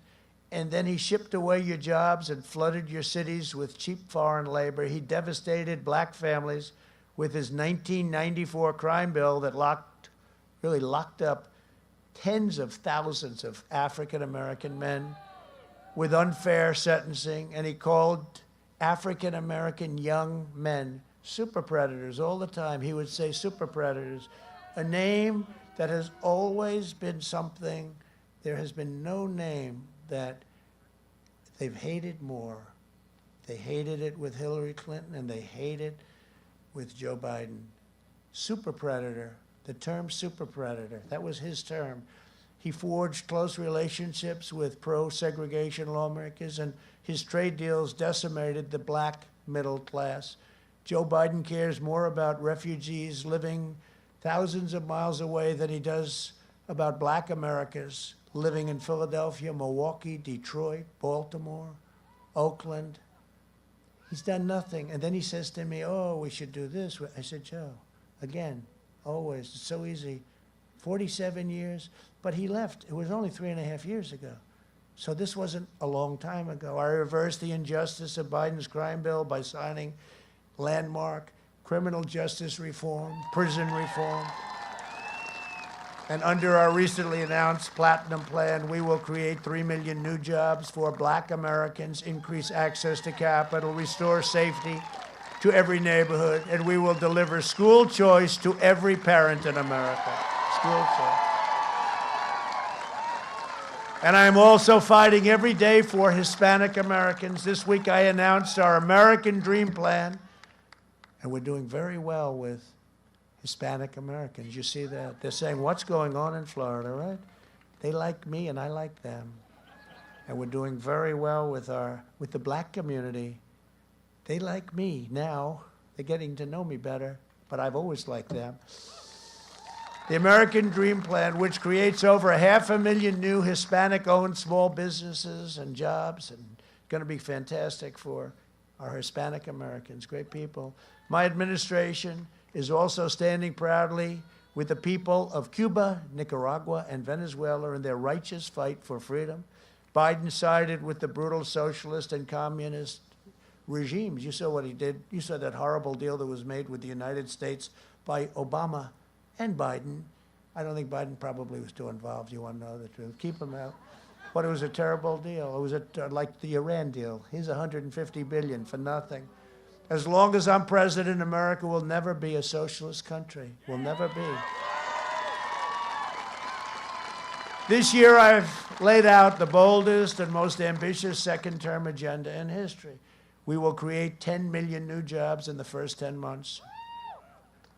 and then he shipped away your jobs and flooded your cities with cheap foreign labor. He devastated black families with his 1994 crime bill that really locked up tens of thousands of African American men with unfair sentencing, and he called African American young men super predators all the time. He would say super predators, a name that has always been something. There has been no name that they've hated more. They hated it with Hillary Clinton, and they hate it with Joe Biden. Super predator, the term super predator, that was his term. He forged close relationships with pro-segregation lawmakers, and his trade deals decimated the black middle class. Joe Biden cares more about refugees living thousands of miles away than he does about black Americans living in Philadelphia, Milwaukee, Detroit, Baltimore, Oakland. He's done nothing. And then he says to me, oh, we should do this. I said, Joe, again, always, it's so easy. 47 years, but he left. It was only 3.5 years ago. So this wasn't a long time ago. I reversed the injustice of Biden's crime bill by signing landmark criminal justice reform, prison reform. And under our recently announced Platinum Plan, we will create 3 million new jobs for Black Americans, increase access to capital, restore safety to every neighborhood, and we will deliver school choice to every parent in America. School choice. And I'm also fighting every day for Hispanic Americans. This week I announced our American Dream Plan, and we're doing very well with Hispanic Americans. You see that? They're saying, what's going on in Florida, right? They like me and I like them. And we're doing very well with the Black community. They like me now. They're getting to know me better, but I've always liked them. The American Dream Plan, which creates over 500,000 new Hispanic-owned small businesses and jobs, and going to be fantastic for our Hispanic Americans, great people. My administration is also standing proudly with the people of Cuba, Nicaragua, and Venezuela in their righteous fight for freedom. Biden sided with the brutal socialist and communist regimes. You saw what he did. You saw that horrible deal that was made with the United States by Obama and Biden. I don't think Biden probably was too involved. You want to know the truth. Keep him out. But it was a terrible deal. It was like the Iran deal. Here's $150 billion for nothing. As long as I'm president, America will never be a socialist country. Will never be. This year, I've laid out the boldest and most ambitious second-term agenda in history. We will create 10 million new jobs in the first 10 months.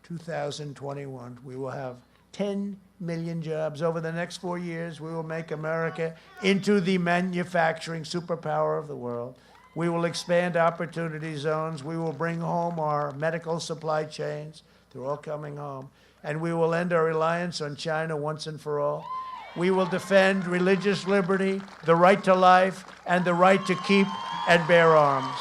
2021, we will have 10 million jobs. Over the next 4 years, we will make America into the manufacturing superpower of the world. We will expand opportunity zones. We will bring home our medical supply chains. They're all coming home. And we will end our reliance on China once and for all. We will defend religious liberty, the right to life, and the right to keep and bear arms.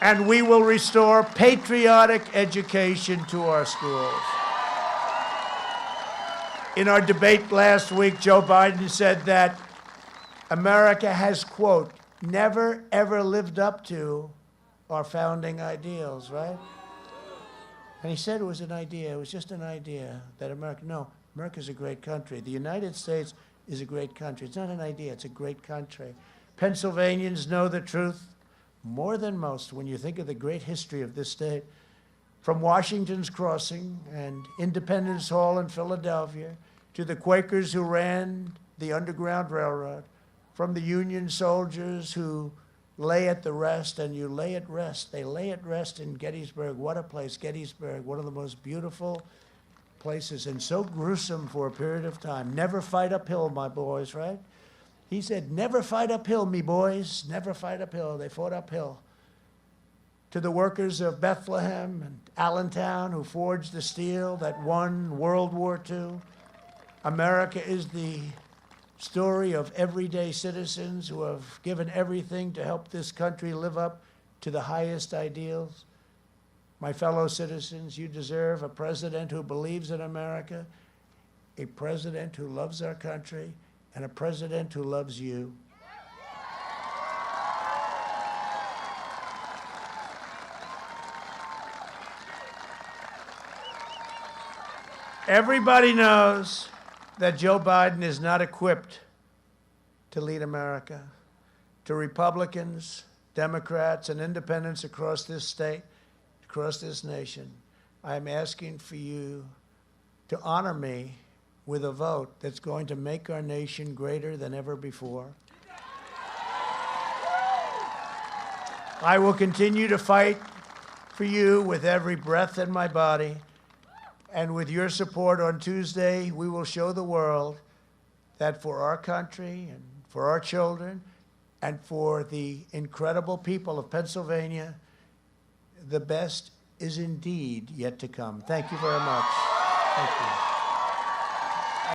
And we will restore patriotic education to our schools. In our debate last week, Joe Biden said that America has, quote, never, ever lived up to our founding ideals, right? And he said it was an idea. It was just an idea that America's a great country. The United States is a great country. It's not an idea. It's a great country. Pennsylvanians know the truth more than most when you think of the great history of this state. From Washington's Crossing and Independence Hall in Philadelphia to the Quakers who ran the Underground Railroad, from the Union soldiers who lay at the rest, and you lay at rest. They lay at rest in Gettysburg. What a place, Gettysburg, one of the most beautiful places, and so gruesome for a period of time. Never fight uphill, my boys, right? He said, never fight uphill, me boys, never fight uphill. They fought uphill. To the workers of Bethlehem and Allentown who forged the steel that won World War II, America is the story of everyday citizens who have given everything to help this country live up to the highest ideals. My fellow citizens, you deserve a president who believes in America, a president who loves our country, and a president who loves you. Everybody knows that Joe Biden is not equipped to lead America. To Republicans, Democrats, and independents across this state, across this nation, I am asking for you to honor me with a vote that's going to make our nation greater than ever before. I will continue to fight for you with every breath in my body. And with your support on Tuesday, we will show the world that for our country and for our children and for the incredible people of Pennsylvania, the best is indeed yet to come. Thank you very much. Thank you.